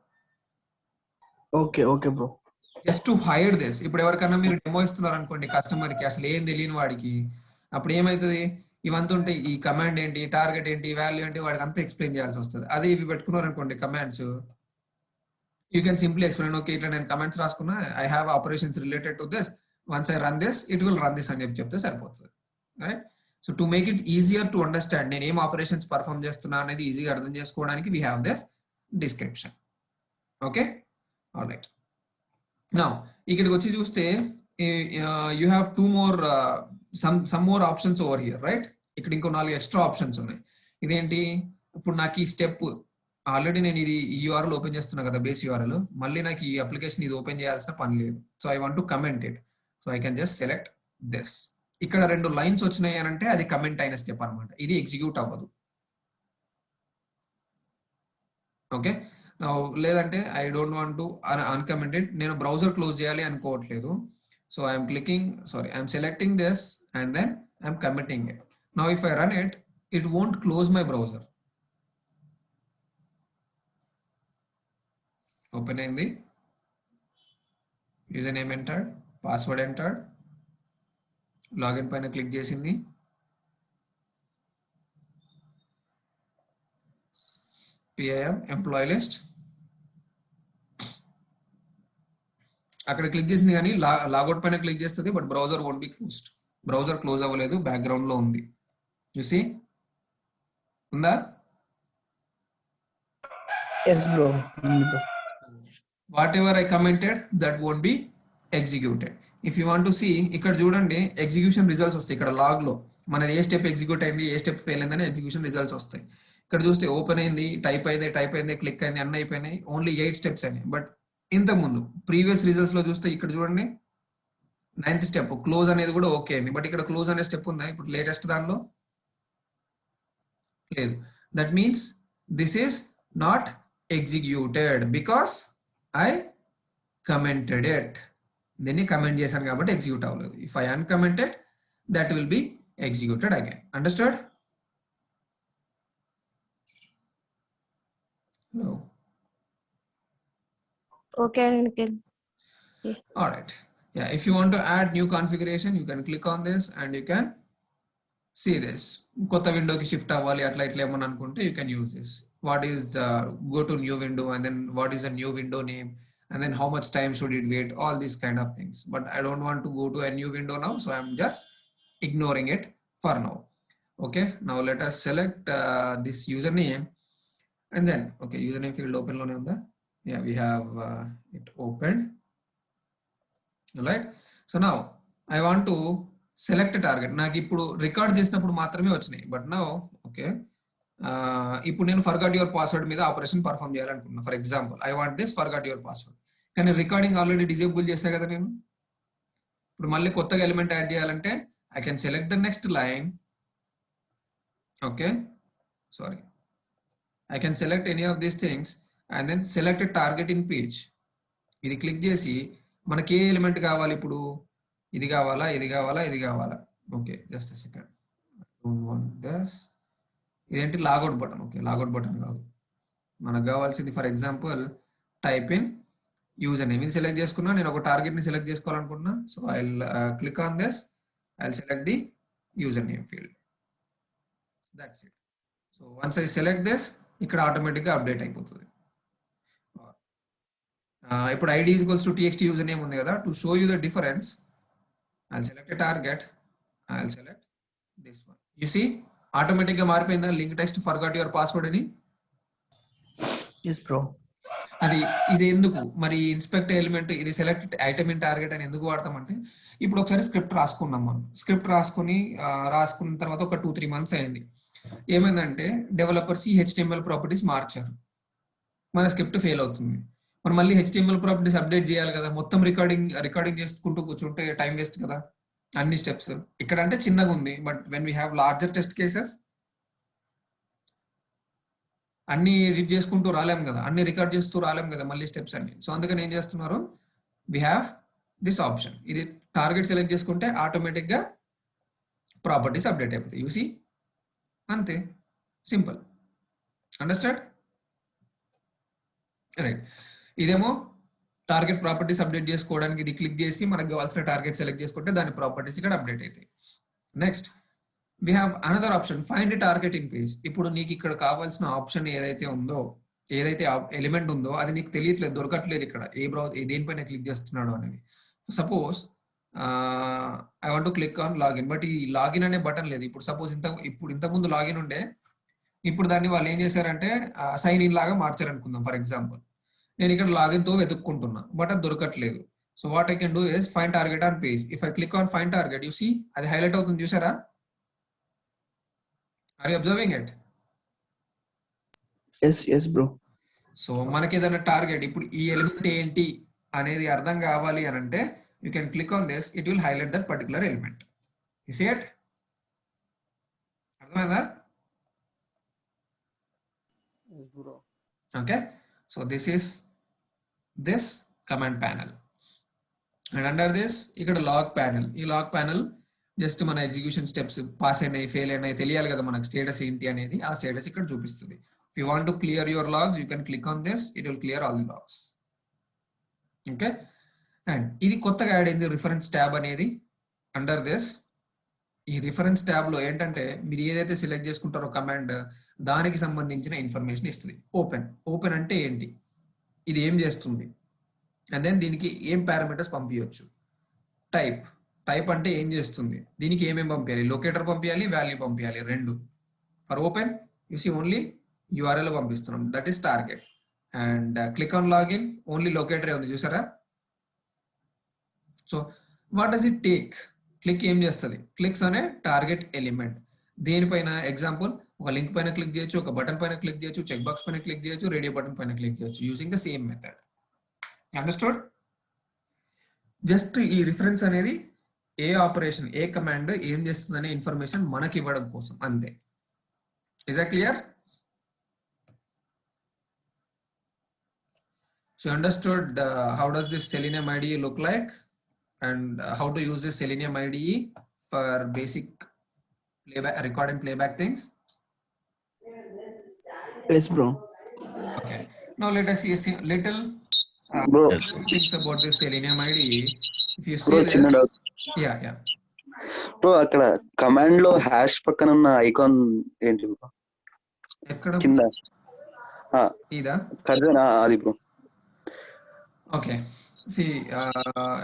Okay, okay, bro. Just to hide this. ఇప్పుడు ఎవరికైనా మీరు డెమో ఇస్తున్నారు అనుకోండి కస్టమర్ కి, అసలు ఏం తెలియని వాడికి, అప్పుడు ఏమవుతుంది, ఇవంతా ఉంటాయి, ఈ కమాండ్ ఏంటి, టార్గెట్ ఏంటి, వాల్యూ ఏంటి, వాడికి అంతా ఎక్స్ప్లెయిన్ చేయాల్సి వస్తుంది. అదే ఇవి పెట్టుకున్నారు అనుకోండి commands, you can simply explain. Okay, ఇట్లా నేను కమాండ్స్ రాసుకున్నా, I have operations related to this, once I run this it will run this అని చెప్తే సరిపోతుంది. Right? So to make it easier to understand, నేను ఏం ఆపరేషన్స్ పర్ఫామ్ చేస్తున్నా అనేది ఈజీగా అర్థం చేసుకోవడానికి we have this description. Okay, alright. Now ఇక్కడికి వచ్చి చూస్తే you have two more some more options over here, right? ఇక్కడ ఇంకో 4 ఎక్స్ట్రా ఆప్షన్స్ ఉన్నాయి. ఇదేంటి, ఇప్పుడు నాకు ఈ స్టెప్ ఆల్రెడీ నేను ఇది ఈ URL ఓపెన్ చేస్తున్నా కదా, బేస్ URL, మళ్ళీ నాకు ఈ అప్లికేషన్ ఇది ఓపెన్ చేయాల్సిన పని లేదు. So I want to comment it. So I can just select this. ఇక్కడ 2 లైన్స్ వచ్చినాయి అని అంటే అది కమెంట్ అయిన స్టెప్ అనమాట. ఇది ఎగ్జిక్యూట్ అవ్వదు. ఓకే, లేదంటే I don't want to uncomment it, నేను బ్రౌజర్ క్లోజ్ చేయాలి అనుకోవట్లేదు. So I'm clicking, sorry, I'm selecting this and then I'm committing it. Now if I run it, it won't close my browser. Open అయింది, user name entered, password entered, login పైన click చేసింది. PIM employee list. అక్కడ click చేసింది కానీ logout పైన click చేస్తుంది, but browser won't be closed. Browser close అవ్వలేదు, background లో ఉంది. యు సీ ఉందా? Yes, bro. Whatever I commented that won't be executed. If you want to see, ఇక్కడ చూడండి ఎగ్జిక్యూషన్ రిజల్ట్స్ వస్తాయి. ఇక్కడ లాగ్ లో మనది ఏ స్టెప్ ఎగ్జిక్యూట్ అయింది, ఏ స్టెప్ ఫెయిల్ అయిందని ఎగ్జిక్యూషన్ రిజల్ట్స్ వస్తాయి. ఇక్కడ చూస్తే ఓపెన్ అయింది, టైప్ అయింది, క్లిక్ అయింది, అన్ని అయిపోయినాయి. ఓన్లీ 8 స్టెప్స్ అయినాయి. బట్ ఇంతకు ముందు ప్రీవియస్ రిజల్ట్స్ లో చూస్తే ఇక్కడ చూడండి 9th స్టెప్ క్లోజ్ అనేది కూడా ఓకే అయింది. బట్ ఇక్కడ క్లోజ్ అనే స్టెప్ ఉందా ఇప్పుడు లేటెస్ట్ దానిలో? లేదు. That means this is not executed because I commented it. దీన్ని కమెంట్ చేశాను కాబట్టి ఎగ్జిక్యూట్ అవ్వలేదు. If I uncommented that will be executed again. Understand? No. Okay, Nikhil. All right. Yeah, if you want to add new configuration, you can click on this and you can see this. కొత్త విండోకి shift అవ్వాలి అట్లా ఇట్లా ఏమని అనుకుంటే you can use this. What is the go to new window and then what is the new window name and then how much time should it wait, all these kind of things. But I don't want to go to a new window now, so I'm just ignoring it for now. Okay, now let us select this username and then okay, username field open lone unda. Yeah, we have it opened. All right, so now I want to select a target. నాకు ఇప్పుడు record చేసినప్పుడు మాత్రమే వచ్చినాయి. But now okay, ఇప్పుడు నేను forgot your password మీద operation perform చేయాలనుకుంటున్నా. For example I want this forgot your password. కానీ రికార్డింగ్ ఆల్రెడీ డిజేబుల్ చేసా కదా నేను. ఇప్పుడు మళ్ళీ కొత్తగా ఎలిమెంట్ యాడ్ చేయాలంటే I can select the next line. Okay, sorry, I can select any of these things and then select a target in page. ఇది click చేసి మనకి ఏ ఎలిమెంట్ కావాలి ఇప్పుడు? ఇది కావాలా, ఇది కావాలా, ఇది కావాలా? Okay, just a second. ఇదేంటి? Logout button. Okay, logout button కాదు, మనకు కావాల్సింది for example type in user name. ఇది సెలెక్ట్ చేసుకున్నా, నేను ఒక టార్గెట్ ని సెలెక్ట్ చేసుకోవాలనుకుంటున్నా. So I click on this, I select the user name field. That's it. So once I select this, ఇక్కడ ఆటోమేటిక్గా అప్డేట్ అయిపోతుంది. ఇప్పుడు ID equals to TXT user name ఉంది కదా. To show you the difference I select a target, I select this one. You see ఆటోమేటిక్గా మారిపోయిందా link text forgot your password అని? Yes, bro. అది ఇది ఎందుకు మరి ఇన్స్పెక్ట్ ఎలిమెంట్ ఇది సెలెక్ట్ ఐటమ్ ఇన్ టార్గెట్ అని ఎందుకు వాడతామంటే, ఇప్పుడు ఒకసారి స్క్రిప్ట్ రాసుకున్నాం మనం. స్క్రిప్ట్ రాసుకున్న తర్వాత ఒక 2-3 months అయింది. ఏమైందంటే డెవలపర్స్ ఈ HTML ప్రాపర్టీస్ మార్చారు, మన స్క్రిప్ట్ ఫెయిల్ అవుతుంది. మనం మళ్ళీ HTML ప్రాపర్టీస్ అప్డేట్ చేయాలి కదా. మొత్తం రికార్డింగ్ చేసుకుంటూ కూర్చుంటే టైం వేస్ట్ కదా. అన్ని స్టెప్స్ ఇక్కడ అంటే చిన్నగా ఉంది, but when we have larger test cases అన్ని ఎడిట్ చేసుకుంటూ రాలేం కదా, అన్ని రికార్డ్ చేస్తూ రాలేం కదా మళ్ళీ స్టెప్స్ అన్ని. సో అందుకని ఏం చేస్తున్నారు, వీ హ్యావ్ దిస్ ఆప్షన్. ఇది టార్గెట్ సెలెక్ట్ చేసుకుంటే ఆటోమేటిక్ గా ప్రాపర్టీస్ అప్డేట్ అయిపోతాయి. యూసీ అంతే, సింపుల్. అండర్స్టాండ్? రైట్. ఇదేమో టార్గెట్ ప్రాపర్టీస్ అప్డేట్ చేసుకోవడానికి ఇది క్లిక్ చేసి మనకు కావాల్సిన టార్గెట్ సెలెక్ట్ చేసుకుంటే దాని ప్రాపర్టీస్ ఇక్కడ అప్డేట్ అవుతాయి. Next we have another option, find a target in page. ఇప్పుడు నీకు ఇక్కడ కావాల్సిన ఆప్షన్ ఏదైతే ఉందో, ఏదైతే ఎలిమెంట్ ఉందో అది నీకు తెలియట్లేదు, దొరకట్లేదు ఇక్కడ ఏ దేనిపైన క్లిక్ చేస్తున్నాడు అనేది. Suppose I want to click on login, but ఈ లాగిన్ అనే బటన్ లేదు. ఇప్పుడు సపోజ్ ఇంతకుముందు లాగిన్ ఉండే, ఇప్పుడు దాన్ని వాళ్ళు ఏం చేశారంటే సైన్ ఇన్ లాగా మార్చారనుకుందాం. ఫర్ ఎగ్జాంపుల్ నేను ఇక్కడ లాగిన్ తో వెతుక్కుంటున్నా, బట్ అది దొరకట్లేదు. So what I can do is find target on page. If I click on find target, you see అది హైలైట్ అవుతుంది, చూసారా? Are you observing it? Yes, bro. So మనకి ఏదైనా టార్గెట్, ఇప్పుడు ఈ ఎలిమెంట్ ఏంటి అనేది అర్థం కావాలి అని అంటే you can click on this, it will highlight that particular element. You see it? అర్థమైందా? Yes, bro. Okay, so this is this command panel and under this ఇక్కడ లాగ్ ప్యానల్. ఈ లాగ్ ప్యానల్ జస్ట్ మన execution steps pass అయినాయి, fail అయినాయి తెలియాలి కదా మనకు, status ఏంటి అనేది ఆ స్టేటస్ ఇక్కడ చూపిస్తుంది. If you want to clear your logs you can click on this, it will clear all the logs. Okay, and ఇది కొత్తగా యాడ్ అయింది రిఫరెన్స్ ట్యాబ్ అనేది. అండర్ దిస్ ఈ రిఫరెన్స్ ట్యాబ్ లో ఏంటంటే మీరు ఏదైతే సెలెక్ట్ చేసుకుంటారో కమాండ్ దానికి సంబంధించిన ఇన్ఫర్మేషన్ ఇస్తుంది. ఓపెన్ అంటే ఏంటి, ఇది ఏం చేస్తుంది, అండ్ దెన్ దీనికి ఏం పారామీటర్స్ పంపించవచ్చు. టైప్ అంటే ఏం చేస్తుంది, దీనికి ఏమేమి పంపించాలి, లొకేటర్ పంపించాలి, వాల్యూ పంపించాలి, రెండు. For open you see only URL పంపిస్తున్నాం, that is target. And click on login, only లొకేటరే ఉంది చూసారా. So what does it take, click ఏం చేస్తుంది, క్లిక్స్ అనే టార్గెట్ ఎలిమెంట్. దేనిపైన ఎగ్జాంపుల్ ఒక లింక్ పైన క్లిక్ చేయొచ్చు, ఒక బటన్ పైన క్లిక్ చేయొచ్చు, చెక్ బాక్స్ పైన క్లిక్ చేయొచ్చు, రేడియో బటన్ పైన క్లిక్ చేయొచ్చు, using the same method. Understood? Just ఈ రిఫరెన్స్ అనేది ఏ ఆపరేషన్, ఏ కమాండ్ ఏం చేస్తుంది అనే ఇన్ఫర్మేషన్ మనకి ఇవ్వడం కోసం అంతే. Is that clear? So understood how does this Selenium IDE look like, and how to use this Selenium IDE for basic playback, record and playback things? Yes, bro. Okay. Now let us see a little Bro, things about this Selenium IDE. If you see bro, చిన్న this, doubt. yeah. Bro అక్కడ command లో hash పక్కన ఉన్న icon ఏంటి bro? ఎక్కడ కింద ఇదా? Curzon అది బ్రో. ఓకే, సి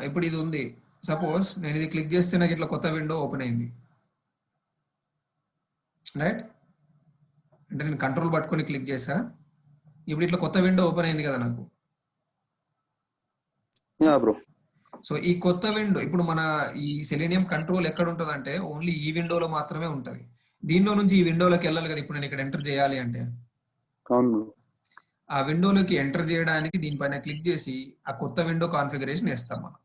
ఇప్పుడు ఇది ఉంది. సపోజ్ నేను ఇది క్లిక్ చేస్తే నాకు ఇట్లా కొత్త విండో ఓపెన్ అయింది, రైట్? అంటే నేను కంట్రోల్ పట్టుకొని క్లిక్ చేసా, ఇప్పుడు ఇట్లా కొత్త విండో ఓపెన్ అయింది కదా నాకు. బ్రో సో ఈ కొత్త విండో ఇప్పుడు మన ఈ సెలీనియం కంట్రోల్ ఎక్కడ ఉంటుంది అంటే ఓన్లీ ఈ విండోలో మాత్రమే ఉంటుంది. దీనిలో నుంచి ఈ విండోలోకి వెళ్ళాలి కదా ఇప్పుడు నేను ఇక్కడ ఎంటర్ చేయాలి అంటే. అవును బ్రో. ఆ విండోలోకి ఎంటర్ చేయడానికి దీనిపైన క్లిక్ చేసి ఆ కొత్త విండో కాన్ఫిగరేషన్ వేస్తాం మనం.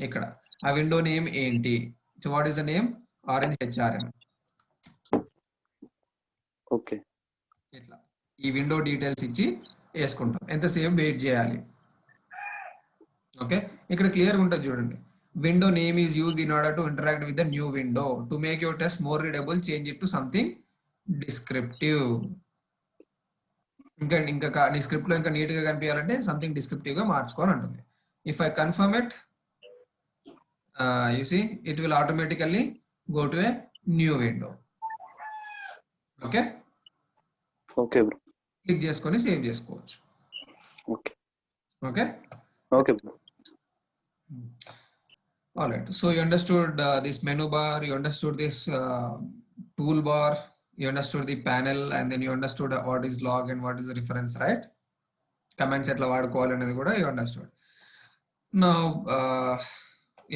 ఇక్కడ ఆ విండో నేమ్ ఏంటి, so what is the name, orange HRM. Okay, ఇట్లా ఈ విండో డీటెయిల్స్ ఇచ్చి వేసుకుంటాం. ఎంతసేపు వెయిట్ చేయాలి. ఓకే, ఇక్కడ క్లియర్ ఉంటుంది చూడండి. Window name is used in order to interact with the new window. To make your test more readable change it to something descriptive. ఇంకా నీ స్క్రిప్ట్ లో ఇంకా నీట్ గా కనిపించాలంటే సంథింగ్ డిస్క్రిప్టివ్ గా మార్చుకోని ఉంటుంది. If I confirm it, you see it will automatically go to a new window. Okay, okay bro. Click చేసుకొని save చేసుకోవచ్చు. Okay okay, okay bro. all right, so you understood this menu bar, you understood this toolbar, you understood the panel, and then you understood what is log and what is the reference, right? Comments etla vadukovali anedi kuda you understood. Now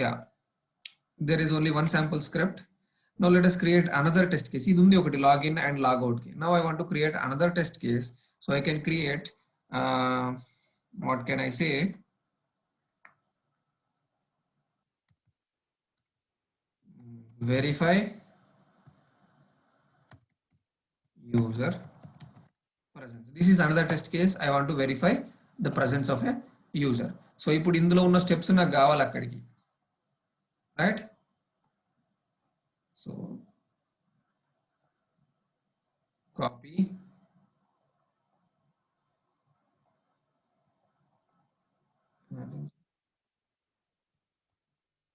yeah, there is only one sample script. Now let us create another test case. Idu undi okati login and logout ki. Now I want to create another test case, so I can create what can I say, verify user presence. This is another test case. I want to verify the presence of a user. So ఇప్పుడు ఇందులో ఉన్న steps నాకు కావాలి అక్కడికి, right? So copy,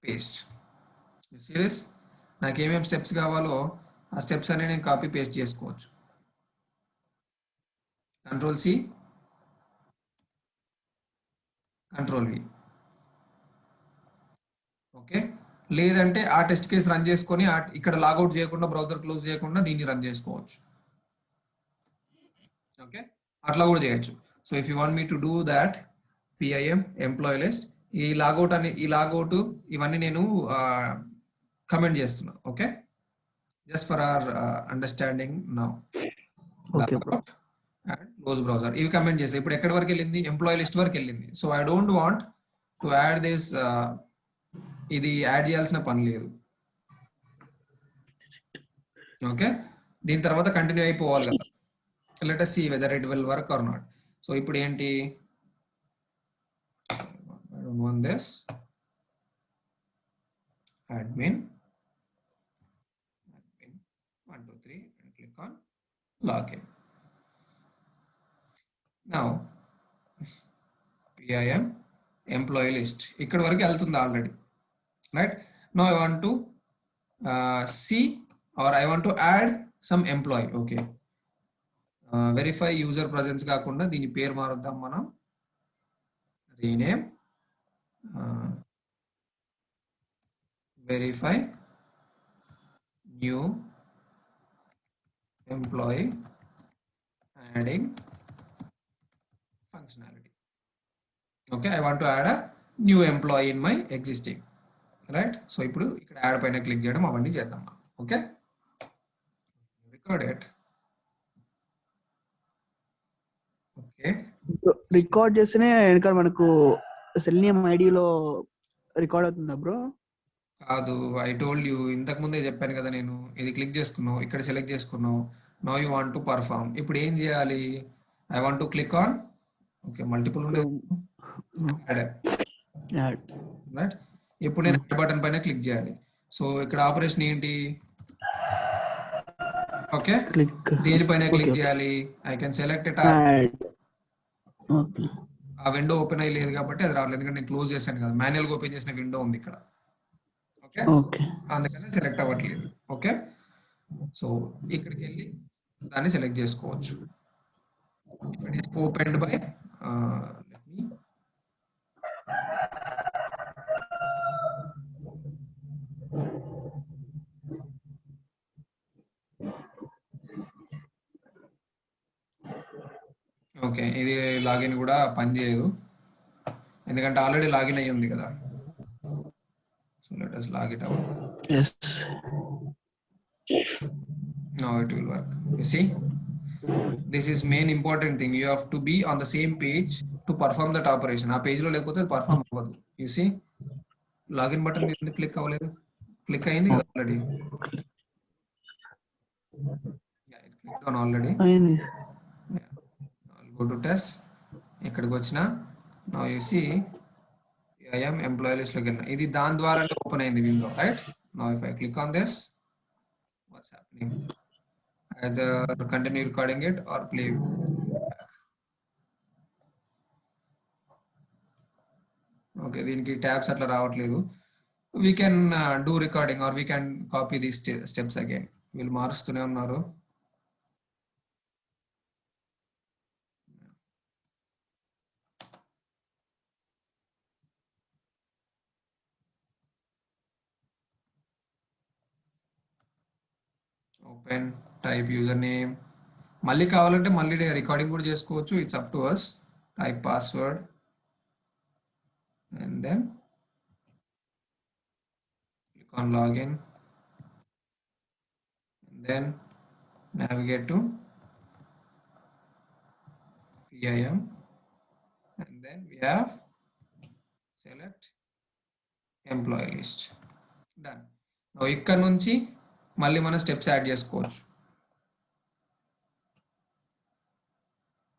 paste. Serious నాకు ఏమేమి steps కావాలో ఆ స్టెప్స్ అనే నేను కాపీ పేస్ట్ చేసుకోవచ్చు. Control C, control V. Okay, లేదంటే ఆ టెస్ట్ కేసు రన్ చేసుకొని ఇక్కడ లాగౌట్ చేయకుండా, బ్రౌజర్ క్లోజ్ చేయకుండా దీన్ని రన్ చేసుకోవచ్చు. ఓకే, అట్లా కూడా చేయొచ్చు. So if you want me to do that, PIM employee list, ఈ లాగౌట్ ఇవన్నీ నేను కమెంట్ చేస్తున్నా. Okay, just for our understanding now. Okay, bro. And close browser ఇవి కమెంట్ చేసా. ఇప్పుడు ఎక్కడి వరకు వెళ్ళింది, ఎంప్లాయీ లిస్ట్ వరకు వెళ్ళింది. So I don't want to add this, ఇది యాడ్ చేయాల్సిన పని లేదు. ఓకే, దీని తర్వాత కంటిన్యూ అయిపోవాలి కదా. Let us see whether it will work or not. So ఇప్పుడు ఏంటి, I don't want this admin 1 2 3 and click on login. Now PIM employee list ఇక్కడ వరకు వెళ్తుంది already, right? Now I want to C, or I want to add some employee. Okay. Verify user presence కాకుండా దీని పేరు మారుద్దాం మనం. Rename. Verify new employee adding functionality. Okay, I want to add a new employee in my existing. Right? So ఇప్పుడు ఇక్కడ add పైన click చేయడం అవన్నీ చేద్దాం. Okay. Record it. Okay. Record చేస్తేనే వెనకాల మనకు సెలినియం ఐడిలో రికార్డ్ అవుతుందా బ్రో? కాదు, ఐ టోల్డ్ యూ ఇంతకు ముందే చెప్పాను కదా, నేను ఇది క్లిక్ చేసుకున్నావు, ఇక్కడ సెలెక్ట్ చేసుకున్నావు, now you want to perform. ఇప్పుడు ఏం చేయాలి? I want to click on, okay multiple right. ఇప్పుడు నేను యాడ్ బటన్ పైన క్లిక్ చేయాలి. సో ఇక్కడ ఆపరేషన్ ఏంటి? ఓకే, దేనిపైన క్లిక్ చేయాలి? I can select it. ఆ విండో ఓపెన్ అయ్యి లేదు కాబట్టి అది రావట్లేదు, ఎందుకంటే నేను క్లోజ్ చేశాను కదా, మాన్యువల్ గా ఓపెన్ చేసిన విండో ఉంది ఇక్కడ. ఓకే, అందుకని సెలెక్ట్ అవ్వట్లేదు. ఓకే, సో ఇక్కడికి వెళ్ళి దాన్ని సెలెక్ట్ చేసుకోవచ్చు. It is opened by okay, ఇది లాగిన్ కూడా పనిచేయదు ఎందుకంటే ఆల్రెడీ లాగిన్ అయ్యి ఉంది కదా. So let us log it out. Yes. Now it will work. You see, this is main important thing. You have to be on the same page to perform that operation. ఆ page లో లేకపోతే perform అవ్వదు. You see, login button మీద click అవ్వలేదు, click అయింది కదా already. Yeah, it clicked on already. Yeah. I'll go to test. ఇక్కడికి వచ్చిన now you see I am employee list లోకి వెళ్ళిన, ఇది దాని ద్వారా ఓపెన్ అయింది window, right? Now if I click on this, what's happening? Either continue recording it or play back. Okay, దీనికి tabs అట్లా రావట్లేదు. We can do recording or we can copy these steps again. వీళ్ళు మారుస్తూనే ఉన్నారు. Open, type user name, మళ్ళీ కావాలంటే మళ్ళీ recording కూడా చేసుకోవచ్చు. It's up to us. Type password and then click on login and then navigate to PIM and then we have select employee list. Done. Now ఇక్కడ నుంచి మళ్ళీ మనం స్టెప్స్ యాడ్ చేసుకోవచ్చు.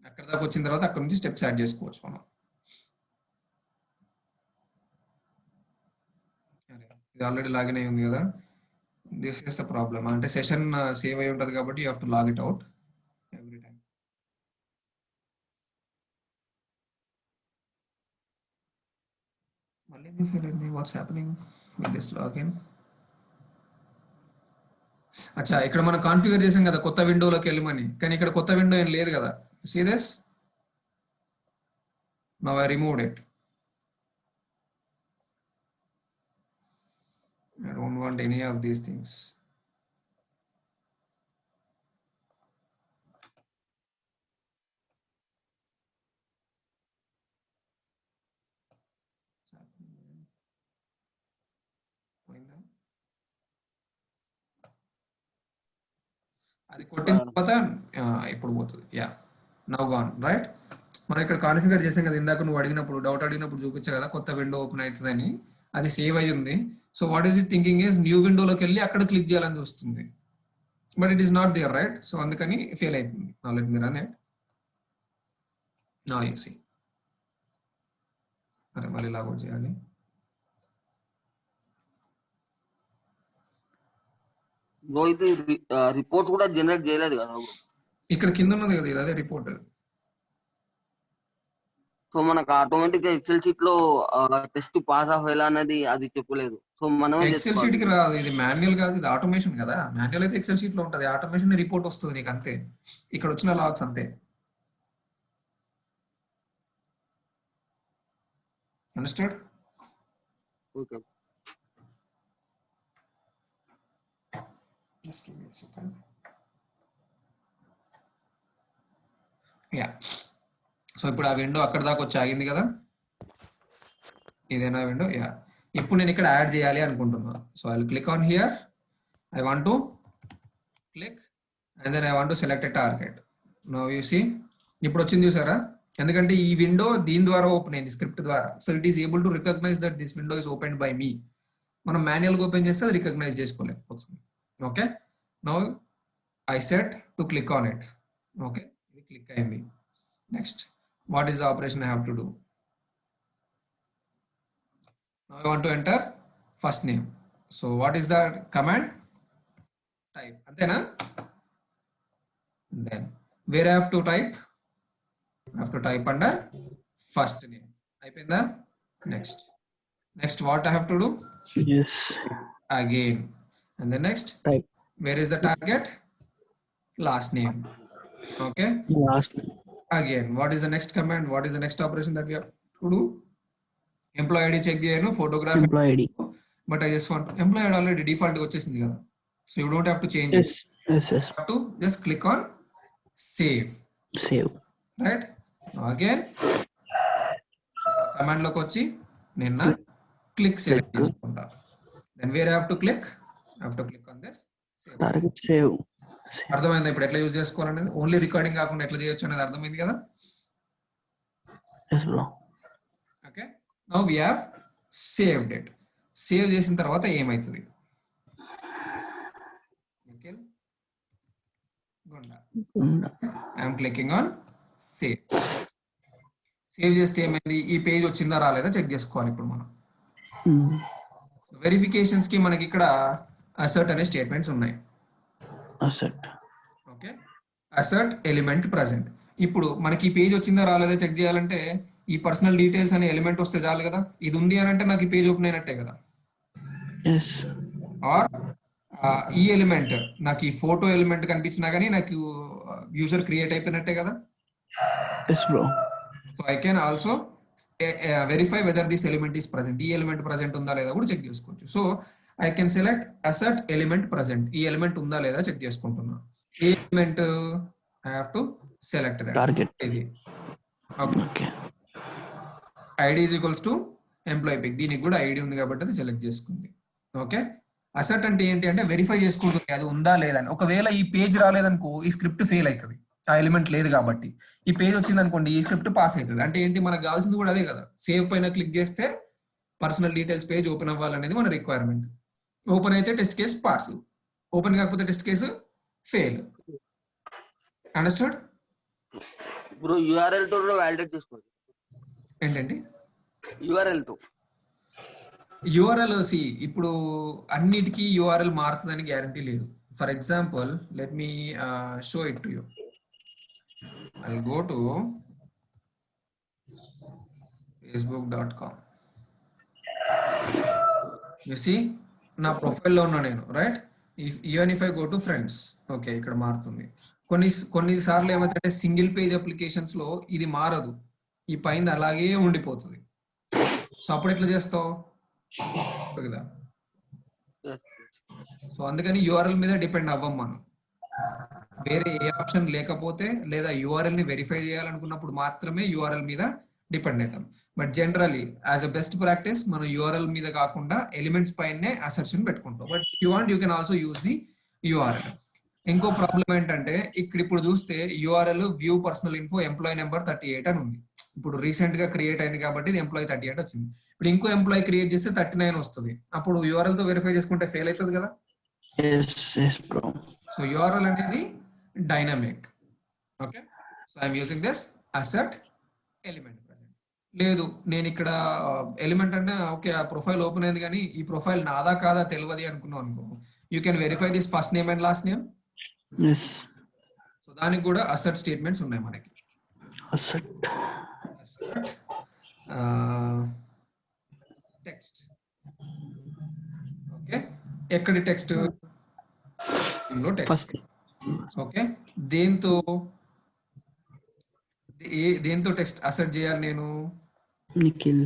అక్కడ దాకా వచ్చిన తర్వాత అక్కడ నుంచి స్టెప్స్ యాడ్ చేసుకోవచ్చు మనం. ఇది ఆల్రెడీ లాగిన్ అయి ఉంది కదా, దిస్ ఇస్ ద ప్రాబ్లమ్. అంటే సెషన్ సేవ్ అయి ఉంటుంది కాబట్టి you have to log it out every time. మళ్ళీ ఫెయిల్ అయింది. What's happening with this login? అచ్చా, ఇక్కడ మనం కాన్ఫిగర్ చేసాం కదా కొత్త విండోలోకి వెళ్ళమని, కానీ ఇక్కడ కొత్త విండో ఏం లేదు కదా. See this, now I removed it. I don't want any of these things. అది కొట్టిన తర్వాత ఇప్పుడు పోతుంది. Yeah, now gone, right? మనం ఇక్కడ కాన్ఫిగర్ చేసాం కదా, ఇందాక నువ్వు అడిగినప్పుడు డౌట్ అడిగినప్పుడు చూపించా కదా కొత్త విండో ఓపెన్ అవుతుందని, అది సేవ్ అయి ఉంది. So what is it thinking is new విండోలోకి వెళ్ళి అక్కడ క్లిక్ చేయాలని చూస్తుంది, but it is not there, right? So అందుకని ఫెయిల్ అవుతుంది. Now let me run it. Now you see. అరే మళ్ళీ లాగౌట్ చేయాలి. బ్రో ఇది రిపోర్ట్స్ కూడా జనరేట్ చేయలేదు కదా బ్రో? ఇక్కడ కింద ఉన్నది కదా, ఇది అదే రిపోర్ట్. సో మనకు ఆటోమేటిక్ గా ఎక్సెల్ షీట్ లో టెస్ట్ పాస్ అవ్వేలా అనేది అది చెప్పలేదు. సో మనమే ఎక్సెల్ షీట్ కి చేసుకోవాలి. రాదు, ఇది మాన్యువల్ కాదు, ఇది ఆటోమేషన్ కదా. మాన్యువల్ అయితే ఎక్సెల్ షీట్ లో ఉంటుంది, ఆటోమేషన్ రిపోర్ట్ వస్తుంది నీకు అంతే. ఇక్కడ వచ్చిన లాగ్స్ అంతే. Understand? Okay. Just give me a second. Yeah. So ఇప్పుడు ఆ విండో అక్కడ దాకా వచ్చి ఆగింది కదా, ఇదేనా విండో? యా. ఇప్పుడు నేను ఇక్కడ యాడ్ చేయాలి అనుకుంటున్నా. So I click on here, I want to click and then I want to select a target. Now you see, ఇప్పుడు వచ్చింది చూసారా? ఎందుకంటే ఈ విండో దీని ద్వారా ఓపెన్ అయింది, స్క్రిప్ట్ ద్వారా. So it is able to recognise that this window is open by me. మనం మాన్యువల్గా ఓపెన్ చేస్తే అది రికగ్నైజ్ చేసుకోలేకపోతుంది. Okay, now I set to click on it. Okay, ఇది క్లిక్ అయింది. Next, what is the operation I have to do? Now I want to enter first name. So what is the command? Type. Antena? Then where I have to type? I have to type under first name. Type in the next. Next, what I have to do? Yes. Again. And then next, Type. where is the target? Last name. Okay. Last. Again, what is the next command? What is the next operation that we have to do? Employee ID check చేయను, photograph, Employee ID. but I just want employee ID already default గా వచ్చేసింది కదా. So you don't have to change it. Yes. Yes. Yes. You have to just click on save. Save. Right? Now again, command లోకి వచ్చి నేను నా click select చేసుకుంటా. Then where I have to click? I have to click on this. Save. Target save. అర్థమైందా ఇప్పుడు ఎట్లా use చేసుకోవాలనేది? Only recording కాకుండా ఎట్లా చేయొచ్చు అనేది అర్థమైంది కదా. Yes, bro. Okay, now we have saved it. Save చేసిన తర్వాత ఏమవుతుంది? I'm clicking on save. Save చేస్తే ఏమైంది? ఈ పేజ్ వచ్చిందా రాలేదా చెక్ చేసుకోవాలి ఇప్పుడు మనం. వెరిఫికేషన్స్ కి మనకి ఇక్కడ అసర్ట్ అనే స్టేట్మెంట్స్ ఉన్నాయి. Asset. Okay, asset element present. ఇప్పుడు మనకి ఈ పేజ్ వచ్చిందా రాలేదా చెక్ చేయాలంటే ఈ పర్సనల్ డీటెయిల్స్ అనే ఎలిమెంట్ వస్తే చాలు కదా. ఇది ఉంది అని అంటే నాకు ఈ పేజ్ ఓపెన్ అయినట్టే కదా. Yes. ఆర్ ఈ ఎలిమెంట్ నాకు ఈ ఫోటో ఎలిమెంట్ కనిపించినా కానీ నాకు యూజర్ క్రియేట్ అయిపోయినట్టే కదా. Yes, bro. So I can also verify whether this element is present. ఈ ఎలిమెంట్ ప్రజెంట్ ఉందా లేదా కూడా చెక్ చేసుకోవచ్చు. So I can select assert element present. ఈ ఎలిమెంట్ ఉందా లేదా చెక్ చేసుకుంటున్నా. ఏ element? I have to select that. Target. ఇది Okay. ID is equals to employee pic. దీనికి కూడా ఐడి ఉంది కాబట్టి అది సెలెక్ట్ చేసుకుంది. ఓకే, అసర్ట్ అంటే ఏంటి అంటే వెరిఫై చేసుకుంటుంది అది ఉందా లేదా అని. ఒకవేళ ఈ పేజ్ రాలేదనుకో ఈ స్క్రిప్ట్ ఫెయిల్ అవుతుంది, ఆ ఎలిమెంట్ లేదు కాబట్టి. ఈ పేజ్ వచ్చింది అనుకోండి ఈ స్క్రిప్ట్ పాస్ అవుతుంది. అంటే ఏంటి, మనకు కావాల్సింది కూడా అదే కదా. సేవ్ పైన క్లిక్ చేస్తే పర్సనల్ డీటెయిల్స్ పేజ్ ఓపెన్ అవ్వాలనేది మన రిక్వైర్మెంట్. ఓపెన్ అయితే టెస్ట్ కేసు పాస్, ఓపెన్ కాకపోతే test case fail. Understand? Bro URL తో కూడా వాలిడేట్ చేసుకోవచ్చు. ఏంటండి URL తో? యూఆర్ఎల్ ఇప్పుడు అన్నిటికీ యూఆర్ఎల్ మారుతుందని గ్యారంటీ లేదు. For example let me show it to you. I will go to facebook.com. You see నా ప్రొఫైల్లో ఉన్నా నేను, right? Even if I go to friends, okay ఇక్కడ మారుతుంది. కొన్నిసార్లు ఏమైతే సింగిల్ పేజ్ అప్లికేషన్స్ లో ఇది మారదు, ఈ పైన అలాగే ఉండిపోతుంది. సో అప్పుడు ఎట్లా చేస్తావు కదా. సో అందుకని యూఆర్ఎల్ మీద డిపెండ్ అవ్వం మనం. వేరే ఏ ఆప్షన్ లేకపోతే లేదా యూఆర్ఎల్ ని వెరిఫై చేయాలనుకున్నప్పుడు మాత్రమే యూఆర్ఎల్ మీద డిపెండ్ అవుతాం. But generally as a best practice మనం యూఆర్ఎల్ మీద కాకుండా ఎలిమెంట్స్ పైనే అసర్షన్ పెట్టుకుంటాం. But you want you can also use the URL. ఇంకో ప్రాబ్లం ఏంటంటే ఇప్పుడు చూస్తే URL view personal info employee number 38 అని ఉంది. ఇప్పుడు రీసెంట్ గా క్రియేట్ అయింది కాబట్టి ఇది ఎంప్లాయీ 38 వచ్చింది. ఇప్పుడు ఇంకో ఎంప్లాయీ క్రియేట్ చేస్తే 39 వస్తుంది. అప్పుడు యూఆర్ఎల్ తో వెరిఫై చేసుకుంటే ఫెయిల్ అవుతుంది కదా. Yes, bro. సో యూఆర్ఎల్ అనేది dynamic. Okay, so I'm using this asset element present. లేదు నేను ఇక్కడ ఎలిమెంట్ అంటే ఓకే ఆ ప్రొఫైల్ ఓపెన్ అయింది కానీ ఈ ప్రొఫైల్ నాదా కాదా తెలియదు అనుకున్నావు అనుకో, you can verify this first name and last name. Yes. So దానికి కూడా అసెట్ స్టేట్మెంట్స్ ఉన్నాయి మనకి. Asset. టెక్స్ట్ ఎక్కడి టెక్స్ట్ లో టెక్స్ట్. ఫస్ట్ ఓకే, దేంతో దేంతో టెక్స్ట్ అసెట్ చేయాలి నేను? Nikhil.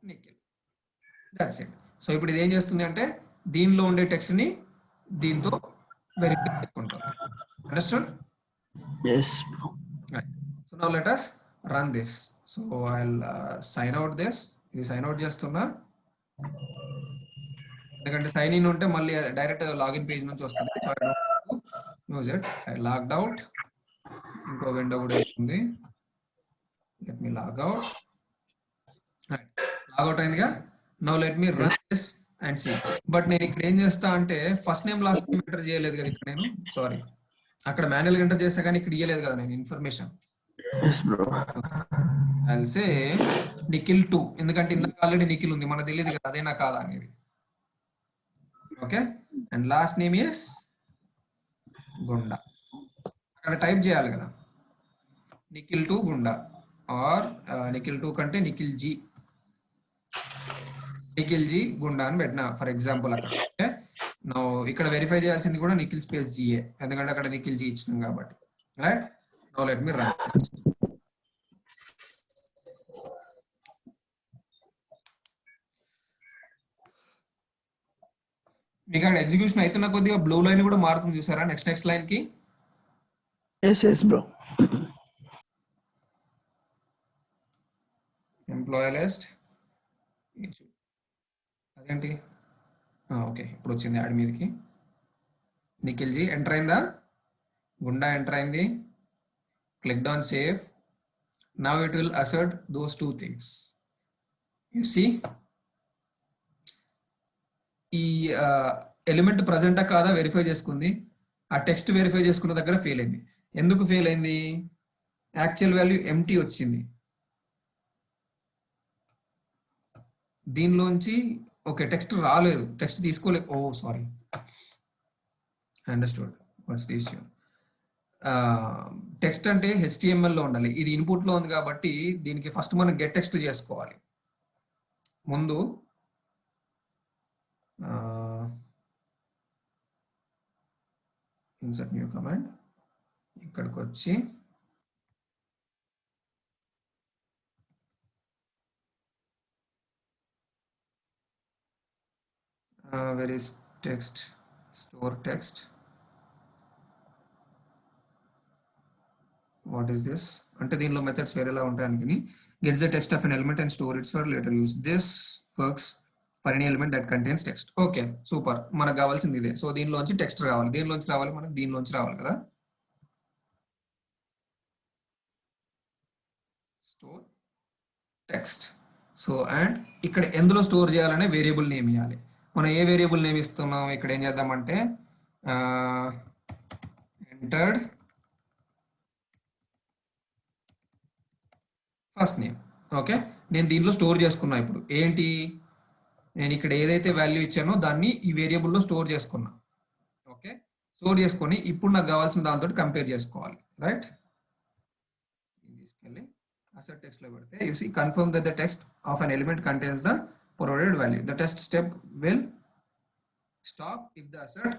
Nikhil. That's it. So ఇప్పుడు ఇది ఏం చేస్తుంది అంటే దీనిలో ఉండే టెక్స్ట్ ని దీంతో వెరిఫై చేసుకుంటాం. Understood? Yes bro. Right. So now let us run this. So I'll sign out this. ఇది సైన్ అవుట్ చేస్తున్నా, ఎందుకంటే సైన్ ఇన్ ఉంటే మళ్ళీ డైరెక్ట్ లాగిన్ పేజ్ నుంచి వస్తుంది. So I don't use it. I logged out. ఇంకో window కూడా ఉంది. Let me log out. Logout అయిందిగా. Now let me run this and see. But నేను ఇక్కడ ఏం చేస్తా అంటే first name last name enter చేయలేదు కదా ఇక్కడ నేను. సారీ, అక్కడ మాన్యువల్ ఎంటర్ చేసా కానీ ఇక్కడ ఇయ్యలేదు కదా నేను information. Yes bro. I'll say Nikhil 2, ఎందుకంటే ఇందాక ఆల్రెడీ నిఖిల్ ఉంది, మనకు తెలియదు కదా అదేనా కాదా అనేది. Okay, and last name is గుండా. అక్కడ టైప్ చేయాలి కదా నిఖిల్ 2 గుండా, ఆర్ నిఖిల్ 2 కంటే నిఖిల్ జీ గుండా అని పెట్టినా ఫర్ ఎగ్జాంపుల్ అక్కడ. ఓకే, నో ఇక్కడ వెరిఫై చేయాల్సింది కూడా నిఖిల్ స్పేస్ జీఏ, ఎందుకంటే అక్కడ నిఖిల్ జీ ఇచ్చినాం కాబట్టి. Right, now let me run. మీకు అక్కడ ఎగ్జిక్యూషన్ అవుతున్న కొద్దిగా బ్లూ లైన్ కూడా మారుతుంది చూసారా నెక్స్ట్ లైన్ కి. Yes yes bro. Employee list అదేంటి? ఓకే, ఇప్పుడు వచ్చింది యాడ్ మీదకి. నిఖిల్ జీ ఎంటర్ అయిందా? గుండా ఎంటర్ అయింది. Click on save. Now it will assert those 2 things. You see ఈ ఎలిమెంట్ ప్రజెంటా కాదా వెరిఫై చేసుకుంది. ఆ టెక్స్ట్ వెరిఫై చేసుకున్న దగ్గర ఫెయిల్ అయింది. ఎందుకు ఫెయిల్ అయింది? యాక్చువల్ వాల్యూ ఎంటీ వచ్చింది. దీనిలోంచి ఓకే టెక్స్ట్ రాలేదు, టెక్స్ట్ తీసుకోలేదు. Oh sorry, understood what's the issue. Text అంటే HTML లో ఉండాలి, ఇది ఇన్పుట్ లో ఉంది కాబట్టి దీనికి ఫస్ట్ మనం గెట్ టెక్స్ట్ చేసుకోవాలి ముందు. ఇన్సర్ట్ న్యూ కమాండ్, ఇక్కడికి వచ్చి where is text, store text, what is this అంటే దీనిలో మెథడ్స్ వేరేలా ఉంటాయి అనుకుని gets the text of an element and store it for later use. This works for any element that contains text. Okay super, మనకు కావాల్సింది ఇదే. So దీనిలోంచి text రావాలి, దీనిలోంచి రావాలి, మనకు దీనిలోంచి రావాలి కదా. Store text. సో అండ్ ఇక్కడ ఎందులో స్టోర్ చేయాలనే వేరియబుల్ నేమ్ ఇవ్వాలి. మనం ఏ వేరియబుల్ నేమ్ ఇస్తున్నాం ఇక్కడ ఏం చేద్దామంటే ఎంటర్డ్ ఫస్ట్ నేమ్. ఓకే, నేను దీనిలో స్టోర్ చేసుకున్నా. ఇప్పుడు ఏంటి, నేను ఇక్కడ ఏదైతే వాల్యూ ఇచ్చానో దాన్ని ఈ వేరియబుల్లో స్టోర్ చేసుకున్నా. ఓకే, స్టోర్ చేసుకొని ఇప్పుడు నాకు కావాల్సిన దాంతో కంపేర్ చేసుకోవాలి. రైట్, తీసుకెళ్ళి అసెట్ టెక్స్ట్ లో పెడితే you see confirm that the text of an element contains the provided value. The test step will stop if the assert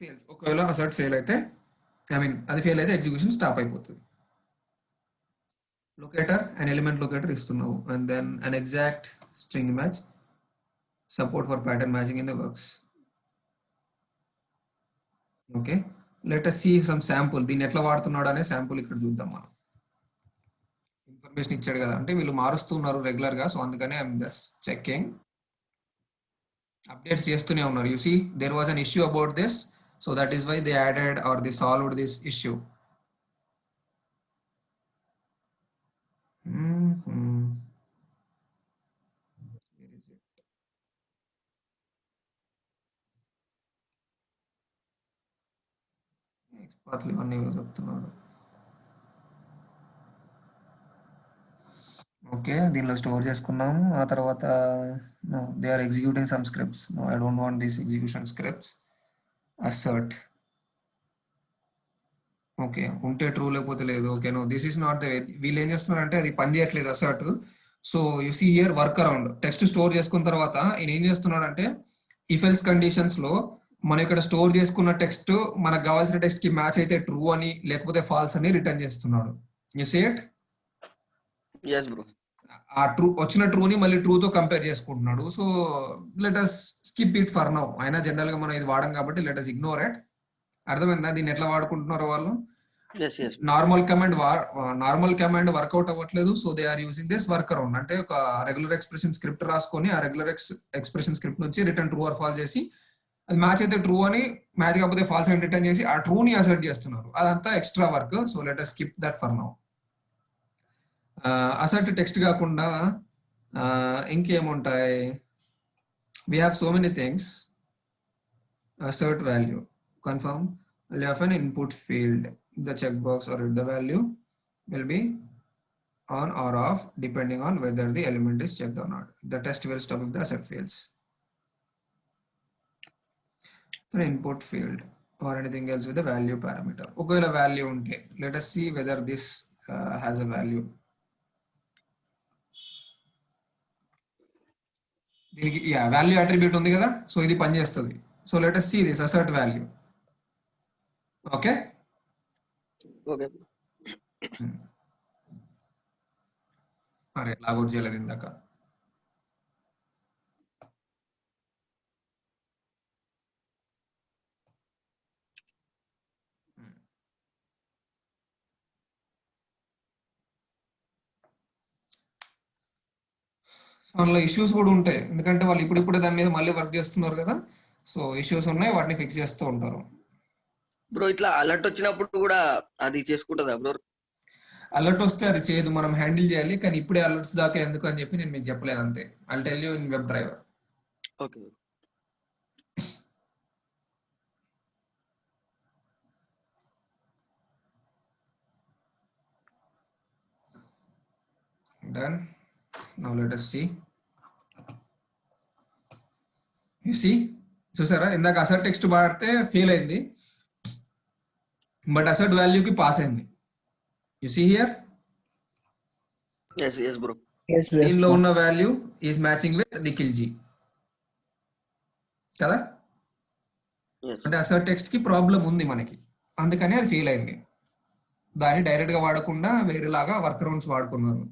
fails. ఒకవేళ assert fail అయితే అది ఫెయిల్ అయితే ఎగ్జిక్యూషన్ స్టాప్ అయిపోతుంది. Locator and element locator ఇస్తున్నావు, and then an exact string match, support for pattern matching in the works. Okay, let us see some sample. దీన్ని ఎట్లా వాడుతున్నాడు అనే sample ఇక్కడ చూద్దాం మనం. ఇన్ఫర్మేషన్ ఇచ్చాడు కదా, అంటే వీళ్ళు మారుస్తున్నారు రెగ్యులర్ గా, సో అందుకని ఐఎమ్ జస్ట్ చెకింగ్. అప్డేట్స్ చేస్తూనే ఉన్నారు. You see there was an issue about this, so that is why they added or they solved this issue. ఎక్స్పాత్లు ఇవన్నీ చెప్తున్నాడు. ఓకే, దీనిలో స్టోర్ చేసుకున్నాము. ఆ తర్వాత they are executing some scripts. No I don't want these execution scripts. Assert okay ఉంటే true లేకపోతే లేదు. Okay no this is not the way. వీళ్ళు ఏం చేస్తున్నారు అంటే అది పని చేయట్లేదు assert, so you see here work around text store చేసుకున్న తర్వాత ఈయన ఏం చేస్తున్నాడు అంటే ఇఫ్ ఎల్స్ కండిషన్స్ లో మనం ఇక్కడ స్టోర్ చేసుకున్న టెక్స్ట్ మనకు కావాల్సిన టెక్స్ట్ కి మ్యాచ్ అయితే ట్రూ అని లేకపోతే ఫాల్స్ అని రిటర్న్ చేస్తున్నాడు. You see it. Yes bro. ఆ ట్రూ వచ్చిన ట్రూని మళ్ళీ ట్రూ తో కంపేర్ చేసుకుంటున్నాడు. So let us skip it for now. అయినా జనరల్ గా మనం ఇది వాడం కాబట్టి లెట్ అస్ ఇగ్నోర్ ఇట్. అర్థమైందా దీన్ని ఎట్లా వాడుకుంటున్నారో వాళ్ళు? నార్మల్ కమాండ్ వర్కౌట్ అవ్వట్లేదు. So they are using this workaround. అంటే ఒక రెగ్యులర్ ఎక్స్ప్రెషన్ స్క్రిప్ట్ రాసుకొని ఆ రెగ్యులర్ ఎక్స్ప్రెషన్ స్క్రిప్ట్ నుంచి రిటర్న్ ట్రూ ఆర్ ఫాల్స్ చేసి అది మ్యాచ్ అయితే ట్రూ అని, మ్యాచ్ కాకపోతే ఫాల్స్ అని రిటర్న్ చేసి ఆ ట్రూని అసర్ట్ చేస్తున్నారు. అదంతా extra work. So let us skip that for now. Assert text కాకుండా ఇంకేముంటాయి? we have so many things. Assert value, confirm value of an input field. The checkbox or the value will be on or off depending on whether the element is checked or not. The test will stop if the assert fails. For input field or anything else with the value parameter. ఒకవేళ value ఉంటే let us see whether this has a value. దీనికి value attribute ఉంది కదా, so ఇది పనిచేస్తుంది. So let us see this assert value. Okay okay. అరే logout చేయలేదు ఇందాక. అందులో ఇష్యూస్ కూడా ఉంటాయి, ఎందుకంటే వాళ్ళు ఇప్పుడిప్పుడే దాని మీద మళ్ళీ వర్క్ చేస్తున్నారు కదా. సో ఇష్యూస్ ఉన్నాయి, వాటిని ఫిక్స్ చేస్తూ ఉంటారు. బ్రో ఇట్లా అలర్ట్ వచ్చినప్పుడు కూడా అది చేసుకుంటుందా బ్రో? అలర్ట్ వస్తే అది చేయదు, మనం హ్యాండిల్ చేయాలి. కానీ ఇప్పుడే అలర్ట్స్ దాకా ఎందుకు అని చెప్పి నేను మీకు చెప్పలేదు అంతే. I tell you in web driver. Okay. Done. Now let us see. You see? చూసారా ఇందాక అసర్ట్ టెక్స్ట్ వాడితే ఫెయిల్ అయింది, బట్ అసర్ట్ వాల్యూకి పాస్ అయింది. You see here. yes yes bro. దీనిలో ఉన్న value is matching with Nikhil G కదా. అంటే అసర్ట్ టెక్స్ట్ కి ప్రాబ్లం ఉంది మనకి, అందుకని అది ఫెయిల్ అయింది. దాన్ని డైరెక్ట్ గా వాడకుండా వేరేలాగా వర్క్ అరౌండ్స్ వాడుకున్నారు.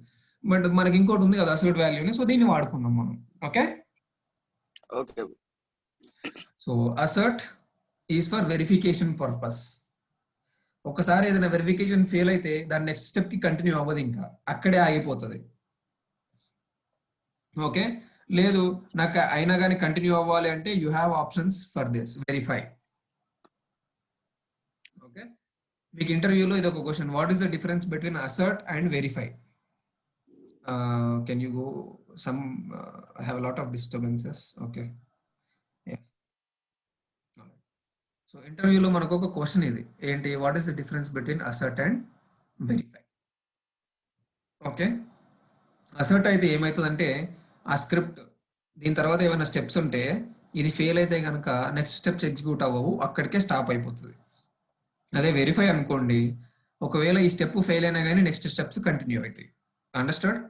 బట్ మనకి ఇంకోటి ఉంది కదా అసర్ట్ వాల్యూని, సో దీన్ని వాడుకున్నాం మనం. Okay okay. So asset is for verification purpose. ఒకసారి ఏదైనా వెరిఫికేషన్ ఫెయిల్ అయితే దాని నెక్స్ట్ స్టెప్ కి కంటిన్యూ అవ్వదు, ఇంకా అక్కడే ఆగిపోతుంది. ఓకే, లేదు నాకు అయినా కానీ కంటిన్యూ అవ్వాలి అంటే you have options for this verify. Okay, మీకు ఇంటర్వ్యూలో ఇది ఒక question, what is the difference between asset and verify? Can you go some I have lot of disturbances. Okay, so ఇంటర్వ్యూలో మనకు ఒక క్వశ్చన్ ఇది ఏంటి, what is the difference between asset and verify? Okay, asset అయితే ఏమవుతుందంటే ఆ script దీని తర్వాత ఏమైనా స్టెప్స్ ఉంటే ఇది ఫెయిల్ అయితే కనుక నెక్స్ట్ స్టెప్స్ ఎగ్జిక్యూట్ అవ్వవు, అక్కడికే స్టాప్ అయిపోతుంది. అదే వెరిఫై అనుకోండి, ఒకవేళ ఈ స్టెప్ ఫెయిల్ అయినా కానీ నెక్స్ట్ స్టెప్స్ కంటిన్యూ అవుతాయి. Understand?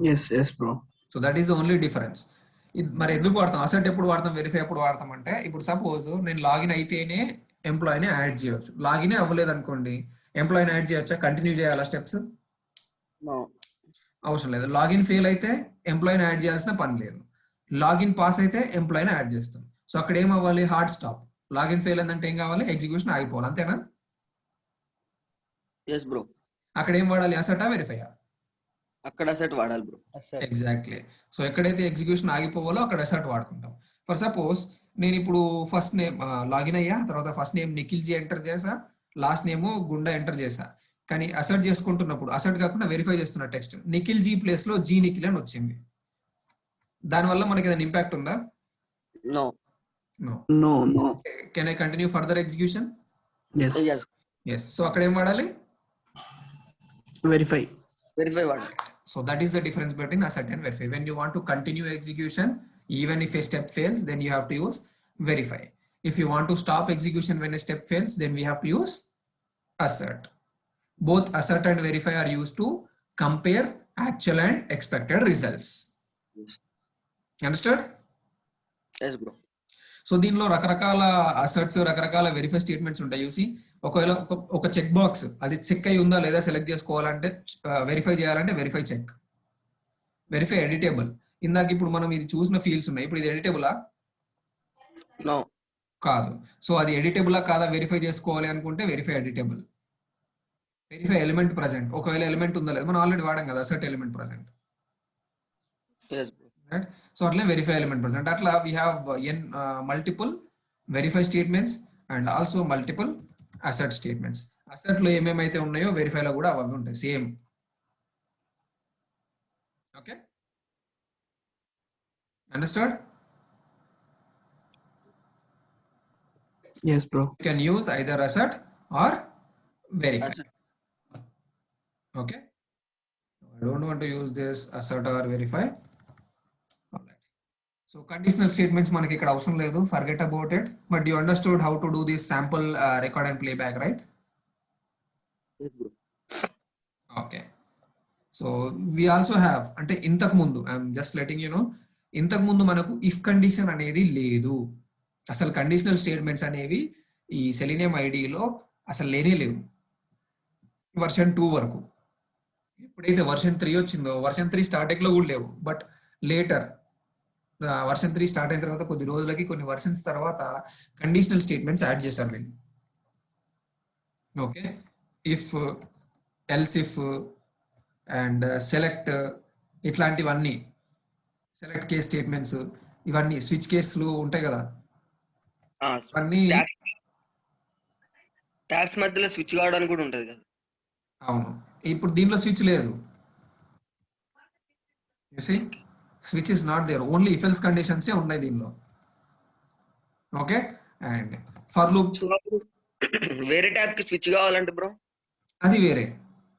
yes yes bro. So that is only difference. మరి ఎందుకు వాడతాం అసర్ట్, ఎప్పుడు వాడతాం, వెరిఫై ఎప్పుడు వాడతాం అంటే, ఇప్పుడు సపోజ్ నేను లాగిన్ అయితేనే ఎంప్లాయీని యాడ్ చేయొచ్చు, లాగిన్ అవ్వలేదు అనుకోండి ఎంప్లాయీని యాడ్ చేయొచ్చా, కంటిన్యూ చేయాలా స్టెప్స్? అవసరం లేదు. లాగిన్ ఫెయిల్ అయితే ఎంప్లాయీని యాడ్ చేయాల్సిన పని లేదు, లాగిన్ పాస్ అయితే ఎంప్లాయీని యాడ్ చేస్తాం. సో అక్కడ ఏం అవ్వాలి, హార్డ్ స్టాప్. లాగిన్ ఫెయిల్ అయిందంటే ఏం కావాలి, ఎగ్జిక్యూషన్ ఆగిపోవాలి, అంతేనా? yes bro. అక్కడ ఏం వాడాలి, అసర్టా వెరిఫైయా? అక్కడ అసర్ట్ వాడాలి బ్రో. ఎగ్జాక్ట్లీ. సో ఎక్కడైతే ఎగ్జిక్యూషన్ ఆగిపోవాలో అక్కడ అసర్ట్ వాడుకుంటాం. ఫర్ సపోజ్ నేను ఇప్పుడు ఫస్ట్ నేమ్ లాగిన్ అయ్యా, తర్వాత first name Nikhil G enter చేసా, లాస్ట్ నేమ్ గుండా ఎంటర్ చేసా. కానీ అసర్ట్ చేసుకుంటున్నప్పుడు అసర్ట్ కాకుండా వెరిఫై చేస్తున్న టెక్స్ట్ నిఖిల్ జీ ప్లేస్ లో జీ నిఖిల్ అని వచ్చింది. దానివల్ల మనకి ఏదైనా ఇంపాక్ట్ ఉందా? No no. no no. Can I continue further execution? yes yes yes. So అక్కడ ఏం వాడాలి, verify. వెరిఫై వాడాలి. So that is the difference between assert and verify. When you want to continue execution, even if a step fails, then you have to use verify. If you want to stop execution when a step fails, then we have to use assert. Both assert and verify are used to compare actual and expected results. Yes. Understood? Yes, bro. So దీనిలో రకరకాల assets, రకరకాల verify statements ఉంటాయి. చూసి ఒకవేళ ఒక check box అది check అయి ఉందా లేదా సెలెక్ట్ చేసుకోవాలంటే, వెరిఫై చేయాలంటే వెరిఫై చెక్, వెరిఫై ఎడిటేబుల్. ఇందాక ఇప్పుడు మనం ఇది చూసిన ఫీల్డ్స్ ఉన్నాయి, ఇప్పుడు ఇది ఎడిటేబులా? No. కాదు. సో అది ఎడిటేబులా కాదా వెరిఫై చేసుకోవాలి అనుకుంటే వెరిఫై ఎడిటేబుల్. వెరిఫై ఎలిమెంట్ ప్రజెంట్, ఒకవేళ ఎలిమెంట్ ఉందా లేదా, మనం ఆల్రెడీ వాడాం కదా asset element present, Yes, bro. Right? So అట్లే వెరిఫై ఎలిమెంట్ ప్రజెంట్, అట్లా we have multiple verify statements and also multiple asset statements. Asset లో ఏమేమైతే ఉన్నాయో వెరిఫైలో కూడా అవి ఉంటాయి same. Okay, understand? Yes, bro. You can use either asset or verify. Asset. Okay, I don't want to use this asset or verify. All right. So conditional statements మనకి ఇక్కడ అవసరం లేదు, forget about it. But you understood how to do this sample record and playback, right? Yes, bro. Okay. So we also have, అంటే ఇంతకు ముందు I'm just letting you know, ఇంతకు ముందు మనకు ఇఫ్ కండిషన్ అనేది లేదు. అసలు కండిషనల్ స్టేట్మెంట్స్ అనేవి ఈ సెలీనియం ఐడిలో అసలు లేనే లేవు వర్షన్ 2 వరకు. ఎప్పుడైతే వర్షన్ 3 వచ్చిందో, వర్షన్ 3 స్టార్టింగ్ లో కూడా లేవు, బట్ లేటర్ వర్షన్ 3 స్టార్ట్ అయిన తర్వాత కొద్ది రోజులకి, కొన్ని వర్షన్స్ తర్వాత కండిషనల్ స్టేట్మెంట్స్ యాడ్ చేశారు వీళ్ళు. Okay, if, else if and select, ఇట్లాంటివన్నీ సెలెక్ట్ కేస్ స్టేట్మెంట్స్, ఇవన్నీ స్విచ్ కేసులు ఉంటాయి కదా, ఇవన్నీ. ట్యాబ్స్ మధ్యలో స్విచ్ కావడానికి కూడా ఉంటది కదా. అవును, ఇప్పుడు దీంట్లో స్విచ్ లేదు. Switch is not there, only if else conditions ఉన్నాయి దీనిలో. ఓకే, అండ్ ఫర్ లూప్ వేరే ట్యాబ్ కి స్విచ్ కావాలంటే బ్రో అది వేరే,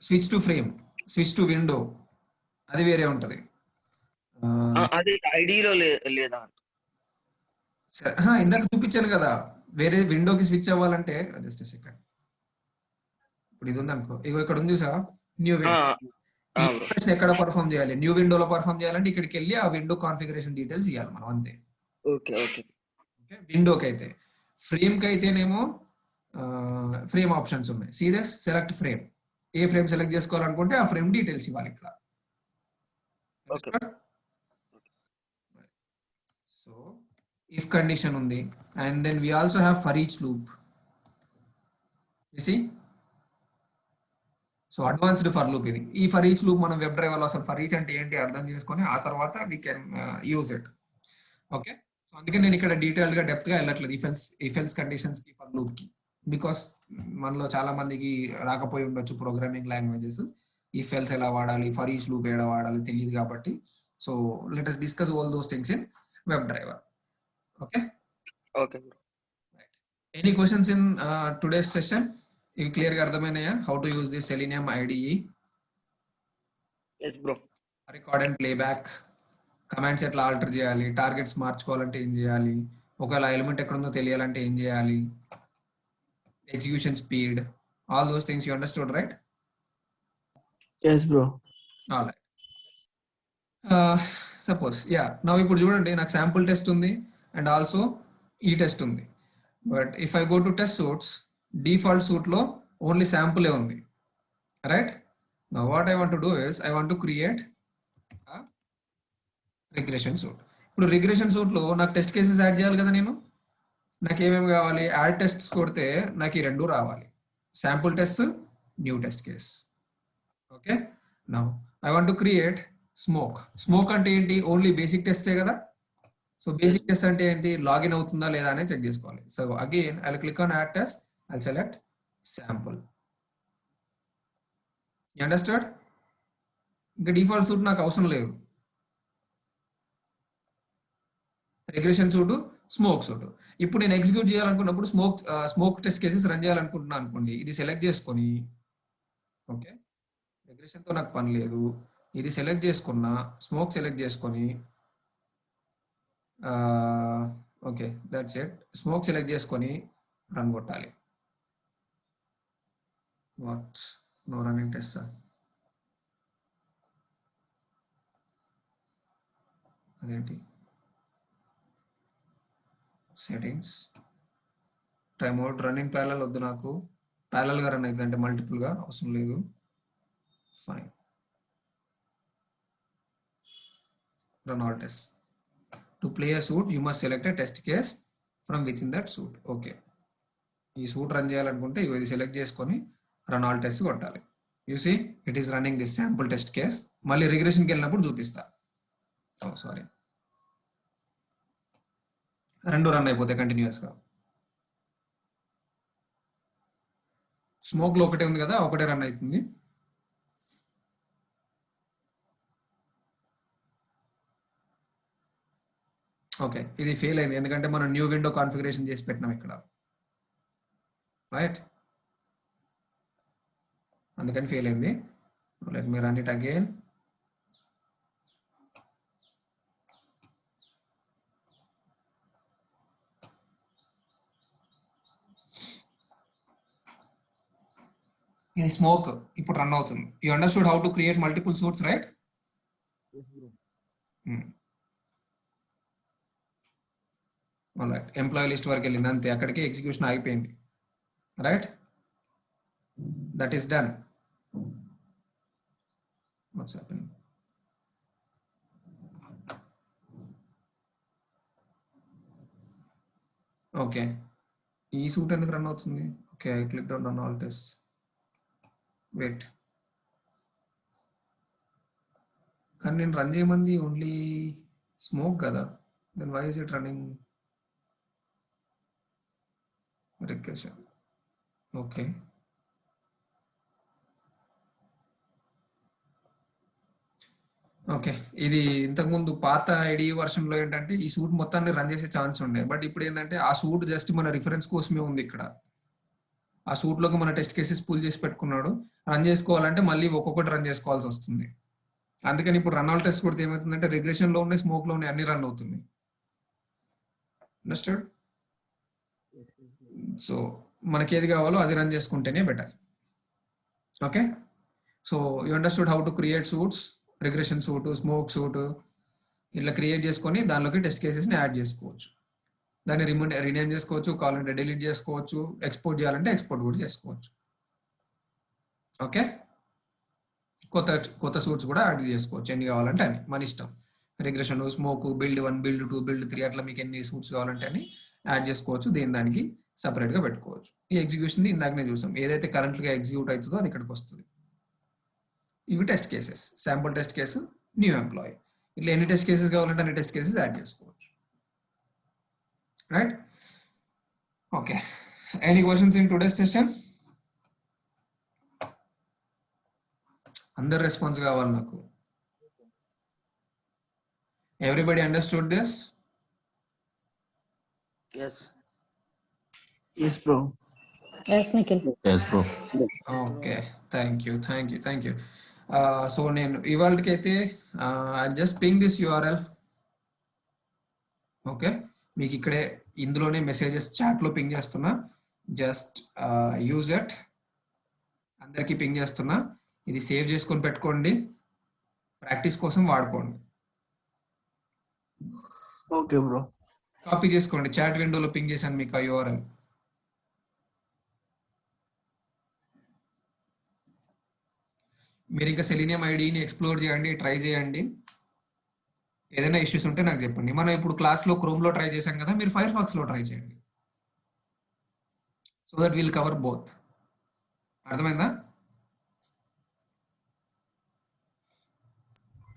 switch to frame, switch to window అది వేరే ఉంటది. అది ఐడిలో లేదా? సరే, ఇందాక చూపించాను కదా, వేరే విండోకి స్విచ్ అవ్వాలంటే జస్ట్ సెకండ్. ఇప్పుడు ఇది ఉంది అనుకో, ఇగో ఇక్కడ ఉంది సార్ న్యూ విండో. ఎక్కడ పర్ఫామ్ చేయాలి? న్యూ విండోలో పర్ఫామ్ చేయాలంటే ఇక్కడికి వెళ్ళి ఆ విండో కాన్ఫిగరేషన్ డీటెయిల్స్ ఇవ్వాలి మనం, అంతే. ఓకే ఓకే ఓకే, విండోకి అయితే. ఫ్రేమ్ కి అయితేనేమో ఫ్రేమ్ ఆప్షన్స్ ఉన్నాయి. సీరియస్ సెలెక్ట్ ఫ్రేమ్, ఏ ఫ్రేమ్ సెలెక్ట్ చేసుకోవాలనుకుంటే ఆ ఫ్రేమ్ డీటెయిల్స్ ఇవ్వాలి ఇక్కడ. సో ఇఫ్ కండిషన్ ఉంది, and then we also have for each loop. So advanced for loop ఇది. ఈ ఫర్ ఈచ్ లూప్ మనం వెబ్ డ్రైవర్ లో అసలు ఫర్ ఈచ్ అంటే ఏంటి అర్థం చేసుకొని ఆ తర్వాత we can use it. Okay, so అందుకే నేను ఇక్కడ డీటెయిల్డ్ గా డెప్త్ గా వెళ్ళట్లేదు ఇఫ్ ఎల్స్ కండిషన్స్ కి, ఫర్ లూప్ కి, బికాస్ మనలో చాలా మందికి రాకపోయి ఉండొచ్చు ప్రోగ్రామింగ్ లాంగ్వేజెస్, ఇఫ్ ఎల్స్ ఎలా వాడాలి, ఫర్ ఈచ్ లూప్ ఎలా వాడాలి తెలియదు కాబట్టి. So let us discuss all those things in WebDriver. Okay, okay bro. any questions in today's session? ఇవి క్లియర్ గా అర్థమైనాయా? How to use this Selenium IDE, yes bro. Record and playback, commands ఎట్లా alter చేయాలి, targets మార్చుకోవాలంటే ఏం చేయాలి, ఒకవేళ element ఎక్కడ ఉందో తెలియాలంటే ఏం చేయాలి, execution speed, all those things you understood, right? Yes, bro. All right. Suppose నా ఇప్పుడు చూడండి, నాకు శాంపుల్ టెస్ట్ ఉంది అండ్ ఆల్సో ఈ టెస్ట్ ఉంది. But if I go to test suits, default suit లో ఓన్లీ శాంపులే ఉంది, right? Now what I want to do is I want to create regression suit. ఇప్పుడు రిగ్రెషన్ సూట్ లో నాకు test cases add చేయాలి కదా. నేను నాకు ఏమేమి కావాలి? యాడ్ టెస్ట్స్ కొడితే నాకు ఈ రెండు రావాలి, sample test, new test case. Okay, now I want to create smoke అంటే ఏంటి? ఓన్లీ బేసిక్ టెస్టే కదా. సో బేసిక్ టెస్ట్ అంటే ఏంటి? లాగిన్ అవుతుందా లేదా అనేది చెక్ చేసుకోవాలి. So again I click on add test, I select sample. You understand? ఇంకా డిఫాల్ట్ సూట్ నాకు అవసరం లేదు. Regression suit, smoke suit. ఇప్పుడు నేను ఎగ్జిక్యూట్ చేయాలనుకున్నప్పుడు స్మోక్ టెస్ట్ కేసెస్ రన్ చేయాలనుకుంటున్నాను అనుకోండి, ఇది సెలెక్ట్ చేసుకొని, ఓకే, రిగ్రెషన్ తో నాకు పని లేదు, ఇది సెలెక్ట్ చేసుకున్నా, స్మోక్ సెలెక్ట్ చేసుకొని, okay that's it, smoke select చేసుకొని రన్ కొట్టాలి. What no running test? అదేంటి settings time out running parallel వద్దు నాకు, ప్యారలల్ గా రన్ అవుతుంది అంటే మల్టిపుల్ గా అవసరం లేదు. Fine, run all test. To play a suit you must select a test case from within that suit. Okay, ఈ సూట్ రన్ చేయాలనుకుంటే ఇది సెలెక్ట్ చేసుకొని రన్ ఆల్ టెస్ట్ కొట్టాలి. You see it is running this sample test case. మళ్ళీ రిగ్రెషన్కి వెళ్ళినప్పుడు చూపిస్తా. Sorry, రెండు రన్ అయిపోతాయి కంటిన్యూస్గా. స్మోక్లో ఒకటే ఉంది కదా, ఒకటే రన్ అవుతుంది. ఓకే, ఇది ఫెయిల్ అయింది ఎందుకంటే మనం న్యూ విండో కాన్ఫిగరేషన్ చేసి పెట్టినాం ఇక్కడ, రైట్? అందుకని ఫెయిల్ అయింది. Let me run it again. ఇది స్మోక్ ఇప్పుడు రన్ అవుతుంది. You understood how to create multiple suites, right? Employee list వరకు వెళ్ళింది అంతే, అక్కడికి ఎగ్జిక్యూషన్ ఆగిపోయింది, right? That is done. What's happening? Okay, ఈ సూట్ ఎందుకు రన్ అవుతుంది? Okay, I click on run all test. Wait, కానీ నేను రన్ చేయమంది ఓన్లీ స్మోక్ కదా, then why is it running regression? Okay, okay, ఇది ఇంతకుముందు పాత ఐడి వర్షన్ లో ఏంటంటే ఈ సూట్ మొత్తాన్ని రన్ చేసే ఛాన్స్ ఉండే, బట్ ఇప్పుడు ఏంటంటే ఆ సూట్ జస్ట్ మన రిఫరెన్స్ కోసమే ఉంది ఇక్కడ. ఆ సూట్ లోకి మన టెస్ట్ కేసెస్ పుల్ చేసి పెట్టుకున్నాడు, రన్ చేసుకోవాలంటే మళ్ళీ ఒక్కొక్కటి రన్ చేసుకోవాల్సి వస్తుంది. అందుకని ఇప్పుడు రన్ ఆల్ టెస్ట్ కొడితే ఏమవుతుందంటే రిగ్రెషన్ లో ఉన్నాయి, స్మోక్ లో ఉన్నాయి, అన్ని రన్ అవుతుంది. అండర్స్టూడ్? సో మనకి ఏది కావాలో అది రన్ చేసుకుంటేనే better. Okay, so you understood how to create suits, regression suit, smoke suit ఇట్లా క్రియేట్ చేసుకొని దానిలోకి టెస్ట్ కేసెస్ని యాడ్ చేసుకోవచ్చు. దాన్ని రినేమ్ చేసుకోవచ్చు, కావాలంటే డిలీట్ చేసుకోవచ్చు, ఎక్స్పోర్ట్ చేయాలంటే ఎక్స్పోర్ట్ కూడా చేసుకోవచ్చు. ఓకే, కొత్త కొత్త సూట్స్ కూడా యాడ్ చేసుకోవచ్చు, ఎన్ని కావాలంటే అని మన ఇష్టం. Regression, smoke, build 1, build 2, build 3 అట్లా మీకు ఎన్ని సూట్స్ కావాలంటే అని యాడ్ చేసుకోవచ్చు, దానికి సపరేట్గా పెట్టుకోవచ్చు. ఈ ఎగ్జిక్యూషన్ ఇందాకనే చూసాం, ఏదైతే కరెంట్గా ఎగ్జిక్యూట్ అవుతుందో అది ఇక్కడికి వస్తుంది. ఇవి test cases, sample test case, new employee, ఇట్లా ఎన్ని టెస్ట్ కేసెస్ కావాలంటే అన్ని టెస్ట్ కేసెస్ యాడ్ చేసుకోవచ్చు, right? Okay, any questions in today's session? అందరు రెస్పాన్స్ కావాలి నాకు. Everybody understood this? Yes. Yes, bro. Yes, Nikhil. Yes, bro. Okay, thank you. So నేను ఇవాళకి అయితే I just ping this URL. Okay, మీకు ఇక్కడే ఇందులోనే మెసేజెస్ చాట్లో పింగ్ చేస్తున్నా, జస్ట్ యూజ్ ఇట్. అందరికీ పింగ్ చేస్తున్నా, ఇది సేవ్ చేసుకొని పెట్టుకోండి, ప్రాక్టీస్ కోసం వాడుకోండి. Okay, bro. కాపీ చేసుకోండి, చాట్ విండోలో పింగ్ చేశాను మీకు ఆ URL. మీరు ఇంకా సెలీనియం ఐడిని ఎక్స్ప్లోర్ చేయండి, ట్రై చేయండి. ఏదైనా ఇష్యూస్ ఉంటే నాకు చెప్పండి. మనం ఇప్పుడు క్లాస్లో క్రోమ్లో ట్రై చేసాం కదా, మీరు ఫైర్ ఫాక్స్లో ట్రై చేయండి, so that will cover both. అర్థమైందా?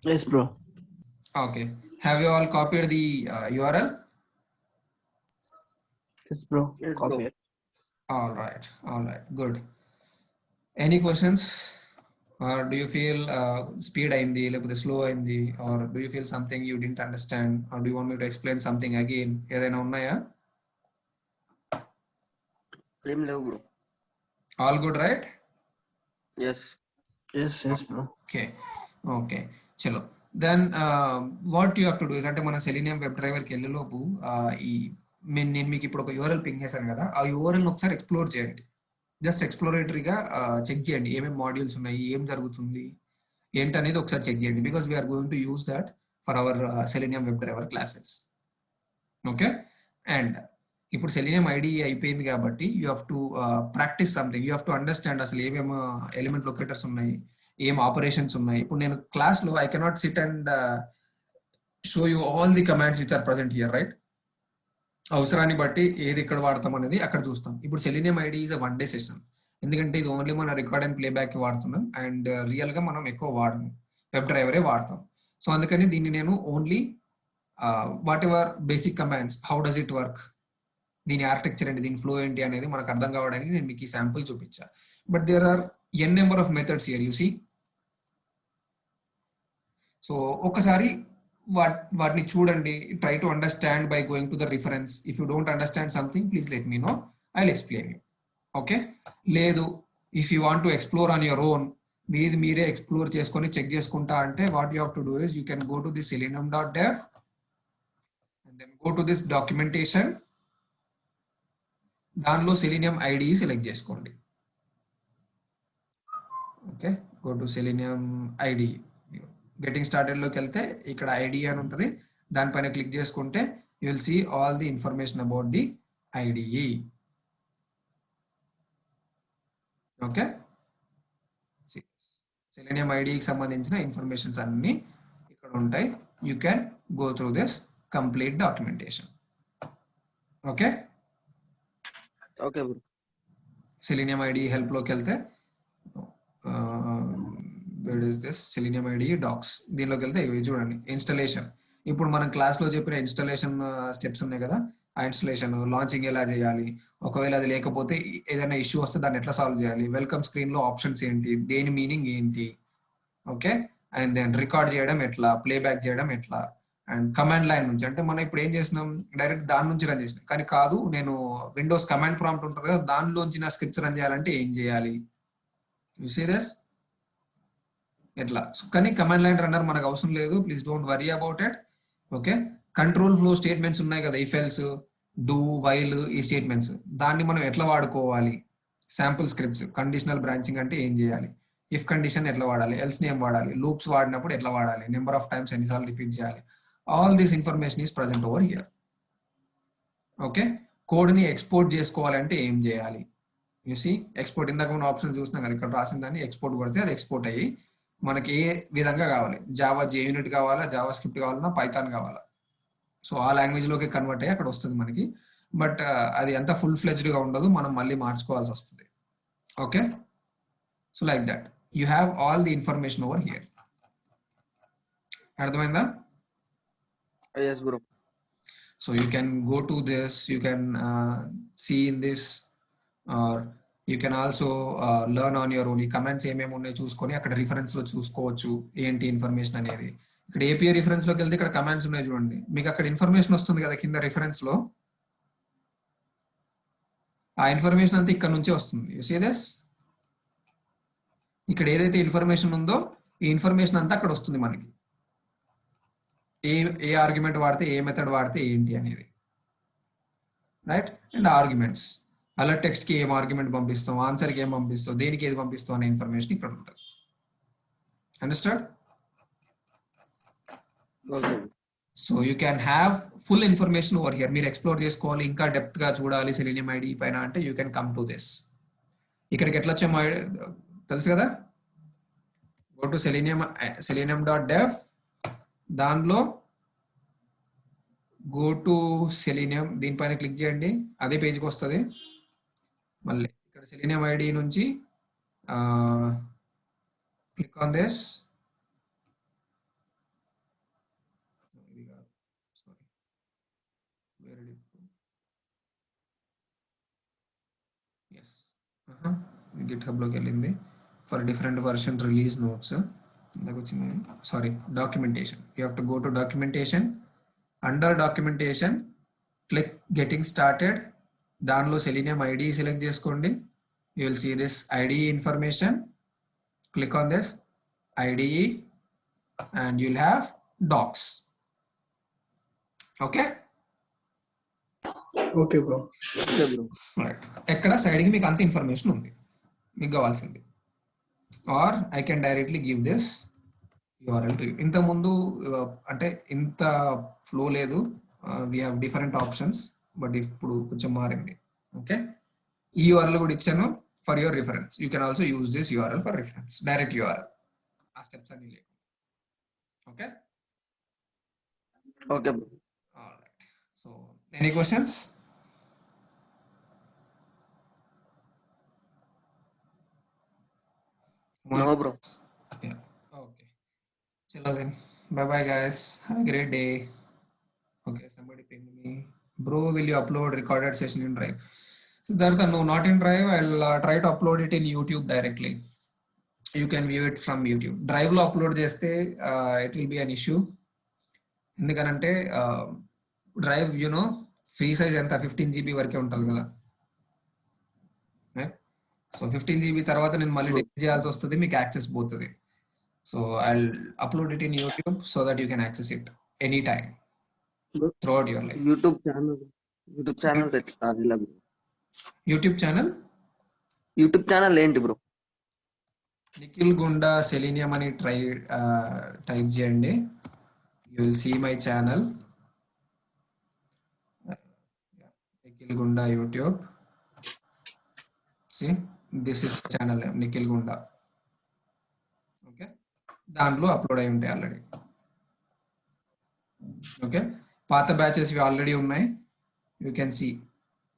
Yes, bro. Okay, have you all copied the URL? Yes, bro. Yes, Copy bro. it. All right, good. Any questions? Or do you feel speed అయింది లేకపోతే slow అయింది, or do you feel something you didn't understand, or do you want me to explain something again? ఏదైనా ఉన్నాయా? Same level, bro. All good, right? Yes. Yes, bro. Okay. చలో, then what you have to do is, అంటే మన selenium web డ్రైవర్కి వెళ్ళేలోపు నేను మీకు ఇప్పుడు ఒక URL పింగ్ చేశాను కదా, ఆ URLని ఒకసారి ఎక్స్ప్లోర్ చేయండి. జస్ట్ ఎక్స్ప్లోరేటరీగా చెక్ చేయండి ఏమేమి మాడ్యూల్స్ ఉన్నాయి, ఏం జరుగుతుంది ఏంటనేది ఒకసారి చెక్ చేయండి, because we're going to use that for our Selenium web driver classes. Okay, and ఇప్పుడు సెలీనియం ఐడి అయిపోయింది కాబట్టి you have to practice something. You have to understand అసలు ఏమేమి ఎలిమెంట్ లొకేటర్స్ ఉన్నాయి, ఏం ఆపరేషన్స్ ఉన్నాయి. ఇప్పుడు నేను క్లాస్లో I cannot sit and show you all the commands which are present here, right? అవసరాన్ని బట్టి ఏది ఇక్కడ వాడతాం అనేది అక్కడ చూస్తాం. ఇప్పుడు Selenium IDE is a 1 day session, ఎందుకంటే ఇది ఓన్లీ మన రికార్డ్ అండ్ ప్లేబ్యాక్ వాడుతున్నాం అండ్ రియల్గా మనం ఎక్కువ వాడము, వెబ్ డ్రైవరే వాడతాం. సో అందుకని దీన్ని నేను only what ever basic commands, how does it work, దీని ఆర్కిటెక్చర్ ఏంటి, దీని ఫ్లో ఏంటి అనేది మనకు అర్థం కావడానికి నేను మీకు ఈ శాంపుల్ చూపించా. But there are n number of methods here, you see. So ఒకసారి వాటిని చూడండి, try to understand by going to the reference. If you don't understand something please let me know, I will explain you. Okay, లేదు if you want to explore on your own, మీరే explore చేసుకొని check చేసుకుంటా అంటే what you have to do is you can go to the selenium.dev and then go to this documentation. దానిలో Selenium IDE select చేసుకోండి. Okay, go to Selenium IDE. Getting started లోకి వెళ్తే ఇక్కడ IDE అని ఉంటుంది, దానిపైన క్లిక్ చేసుకుంటే you will see all the information about the IDE. Okay, Selenium ఐడికి సంబంధించిన ఇన్ఫర్మేషన్స్ అన్ని ఇక్కడ ఉంటాయి. You can go through this complete documentation. Okay, okay bro. Selenium IDE help లోకి వెళ్తే where is this Selenium IDE docs, దీనిలోకి వెళ్తే ఇవి చూడండి ఇన్స్టలేషన్. ఇప్పుడు మనం క్లాస్ లో చెప్పిన ఇన్స్టలేషన్ స్టెప్స్ ఉన్నాయి కదా, ఆ ఇన్స్టలేషన్ లాంచింగ్ ఎలా చేయాలి, ఒకవేళ అది లేకపోతే ఏదైనా ఇష్యూ వస్తే దాన్ని ఎట్లా సాల్వ్ చేయాలి, వెల్కమ్ స్క్రీన్ లో ఆప్షన్స్ ఏంటి, దేని మీనింగ్ ఏంటి, ఓకే, అండ్ దెన్ రికార్డ్ చేయడం ఎట్లా, ప్లేబ్యాక్ చేయడం ఎట్లా, అండ్ కమాండ్ లైన్ నుంచి, అంటే మనం ఇప్పుడు ఏం చేసినాం డైరెక్ట్ దాని నుంచి రన్ చేసినాం, కానీ కాదు నేను విండోస్ కమాండ్ ప్రాంప్ట్ ఉంటుంది కదా దానిలోంచి నా స్క్రిప్ట్స్ రన్ చేయాలంటే ఏం చేయాలి, యు సీ దిస్ ఎట్లా. కానీ కమాండ్ లైన్ రన్నర్ మనకు అవసరం లేదు, please don't worry about it. Okay, control flow statements ఉన్నాయి కదా, ఇఫ్ ఎల్స్, డూ, వైల్, ఈ స్టేట్మెంట్స్, దాన్ని మనం ఎట్లా వాడుకోవాలి, శాంపుల్ స్క్రిప్ట్స్, కండిషనల్ బ్రాంచింగ్ అంటే ఏం చేయాలి, ఇఫ్ కండిషన్ ఎట్లా వాడాలి, ఎల్స్ నేమ్ వాడాలి, లూప్స్ వాడినప్పుడు ఎట్లా వాడాలి, నెంబర్ ఆఫ్ టైమ్స్ ఎన్నిసార్లు రిపీట్ చేయాలి, all this information is present over here. Okay, కోడ్ని ఎక్స్పోర్ట్ చేసుకోవాలంటే ఏం చేయాలి, యు సీ ఎక్స్పోర్ట్, ఇందాక మనం ఆప్షన్ చూసినాం కదా, ఇక్కడ రాసిన దాన్ని ఎక్స్పోర్ట్ కొడితే అది ఎక్స్పోర్ట్ అయ్యి మనకి ఏ విధంగా కావాలి, జావా JUnit కావాలా, జావా స్క్రిప్ట్ కావాలన్నా, పైథాన్ కావాలా, సో ఆ లాంగ్వేజ్ లోకి కన్వర్ట్ అయ్యి అక్కడ వస్తుంది మనకి. బట్ అది అంత ఫుల్ ఫ్లెజ్డ్ గా ఉండదు, మనం మళ్ళీ మార్చుకోవాల్సి వస్తుంది. Okay, so like that you have all the information over here. అర్థమైందా? Yes bro. So you can go to this, you can see in this, or you can also learn on your own. ఈ comments ఏమేమి ఉన్నాయి చూసుకొని అక్కడ reference లో చూసుకోవచ్చు ఏంటి information అనేది. ఇక్కడ API రిఫరెన్స్ లోకి వెళ్తే ఇక్కడ కమాండ్స్ ఉన్నాయి చూడండి, మీకు అక్కడ ఇన్ఫర్మేషన్ వస్తుంది కదా కింద రిఫరెన్స్ లో, ఆ ఇన్ఫర్మేషన్ అంతా ఇక్కడ నుంచే వస్తుంది. యు సీ దిస్, ఇక్కడ ఏదైతే ఇన్ఫర్మేషన్ ఉందో ఈ ఇన్ఫర్మేషన్ అంతా అక్కడ వస్తుంది మనకి, ఏ ఆర్గ్యుమెంట్ వాడితే ఏ మెథడ్ వాడితే ఏంటి అనేది, right. And arguments, alert text కి ఏం ఆర్గ్యుమెంట్ పంపిస్తాం, ఆన్సర్ కి ఏం పంపిస్తాం, దేనికి ఏది పంపిస్తాం అనే ఇన్ఫర్మేషన్ ఇక్కడ ఉంటుంది. Understand? So you can have full information over here. మీరు ఎక్స్ప్లోర్ చేసుకోవాలి, ఇంకా డెప్త్ గా చూడాలి సెలీనియం ఐడి పైన అంటే you can come to this. ఇక్కడికి ఎట్లా వచ్చామో తెలుసు కదా, గో టు selenium.dev, దానిలో గో టు సెలీనియం, దీనిపైన క్లిక్ చేయండి, అదే పేజ్కి వస్తుంది. మళ్ళీ ఇక్కడ సెలీనియం ఐడి నుంచి క్లిక్ ఆన్ దిస్, గిట్హబ్ లోకి వెళ్ళింది for different version release notes, వచ్చింది sorry documentation. You have to go to documentation, under documentation click getting started, దానిలో సెలీనియం ఐడి సెలెక్ట్ చేసుకోండి. You will see this IDE information, click on this IDE and you'll have docs. Okay? Okay bro. Right, ఎక్కడ side కి మీకు అంత information ఉంది మీకు కావాల్సింది. Or I can directly give this URL to you. ఇంత ముందు అంటే ఇంత ఫ్లో లేదు, we have different options, but ఇప్పుడు కొంచెం మారింది. ఓకే, ఈ URL కూడా ఇచ్చాను for your reference. You can also use this URL for reference, direct URL. ఆ స్టెప్స్ అన్ని లేవు. Okay, okay bro. Alright. So any questions? No bro. Yeah. Okay. Chalo then. Bye bye guys. Have a great day. Okay, somebody ping me. Bro, will you upload recorded session in Drive? Siddhartha, no, not in Drive. I'll try to upload it in YouTube directly. You can view it from YouTube. Drive లో upload చేస్తే it will be an issue. ఎందుకనంటే drive you know free size ఎంత 15 GB వరకే ఉంటుంది కదా. So 15 GB తర్వాత నేను మళ్ళీ డిలీట్ చేయాల్సి వస్తుంది, మీకు యాక్సెస్ పోతుంది. So I'll upload it in YouTube so that you can access it anytime throughout your life. YouTube channel YouTube channel ఏంటి బ్రో? నిఖిల్ గుండా సెలీనియం అని టైప్ చేయండి. You will see my channel Nikhil Gunda YouTube. See this is channel Nikhil Gunda. Okay, దాంట్లో upload అయి ఉంటాయి already. Okay, పాత batches already ఉన్నాయి. You can see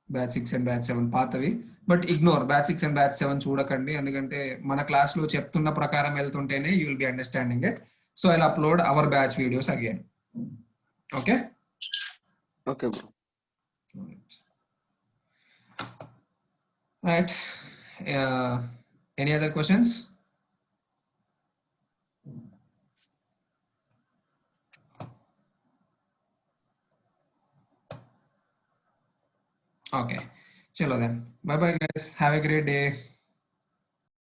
batch 6 and batch 7 పాతవి. But ignore batch 6 and batch 7 చూడకండి, ఎందుకంటే మన క్లాస్లో చెప్తున్న ప్రకారం వెళ్తుంటేనే you will be understanding it. So I upload hour batch videos again. Okay, okay bro. Right. Any other questions? Okay, chalo then. Bye bye guys. Have a great day.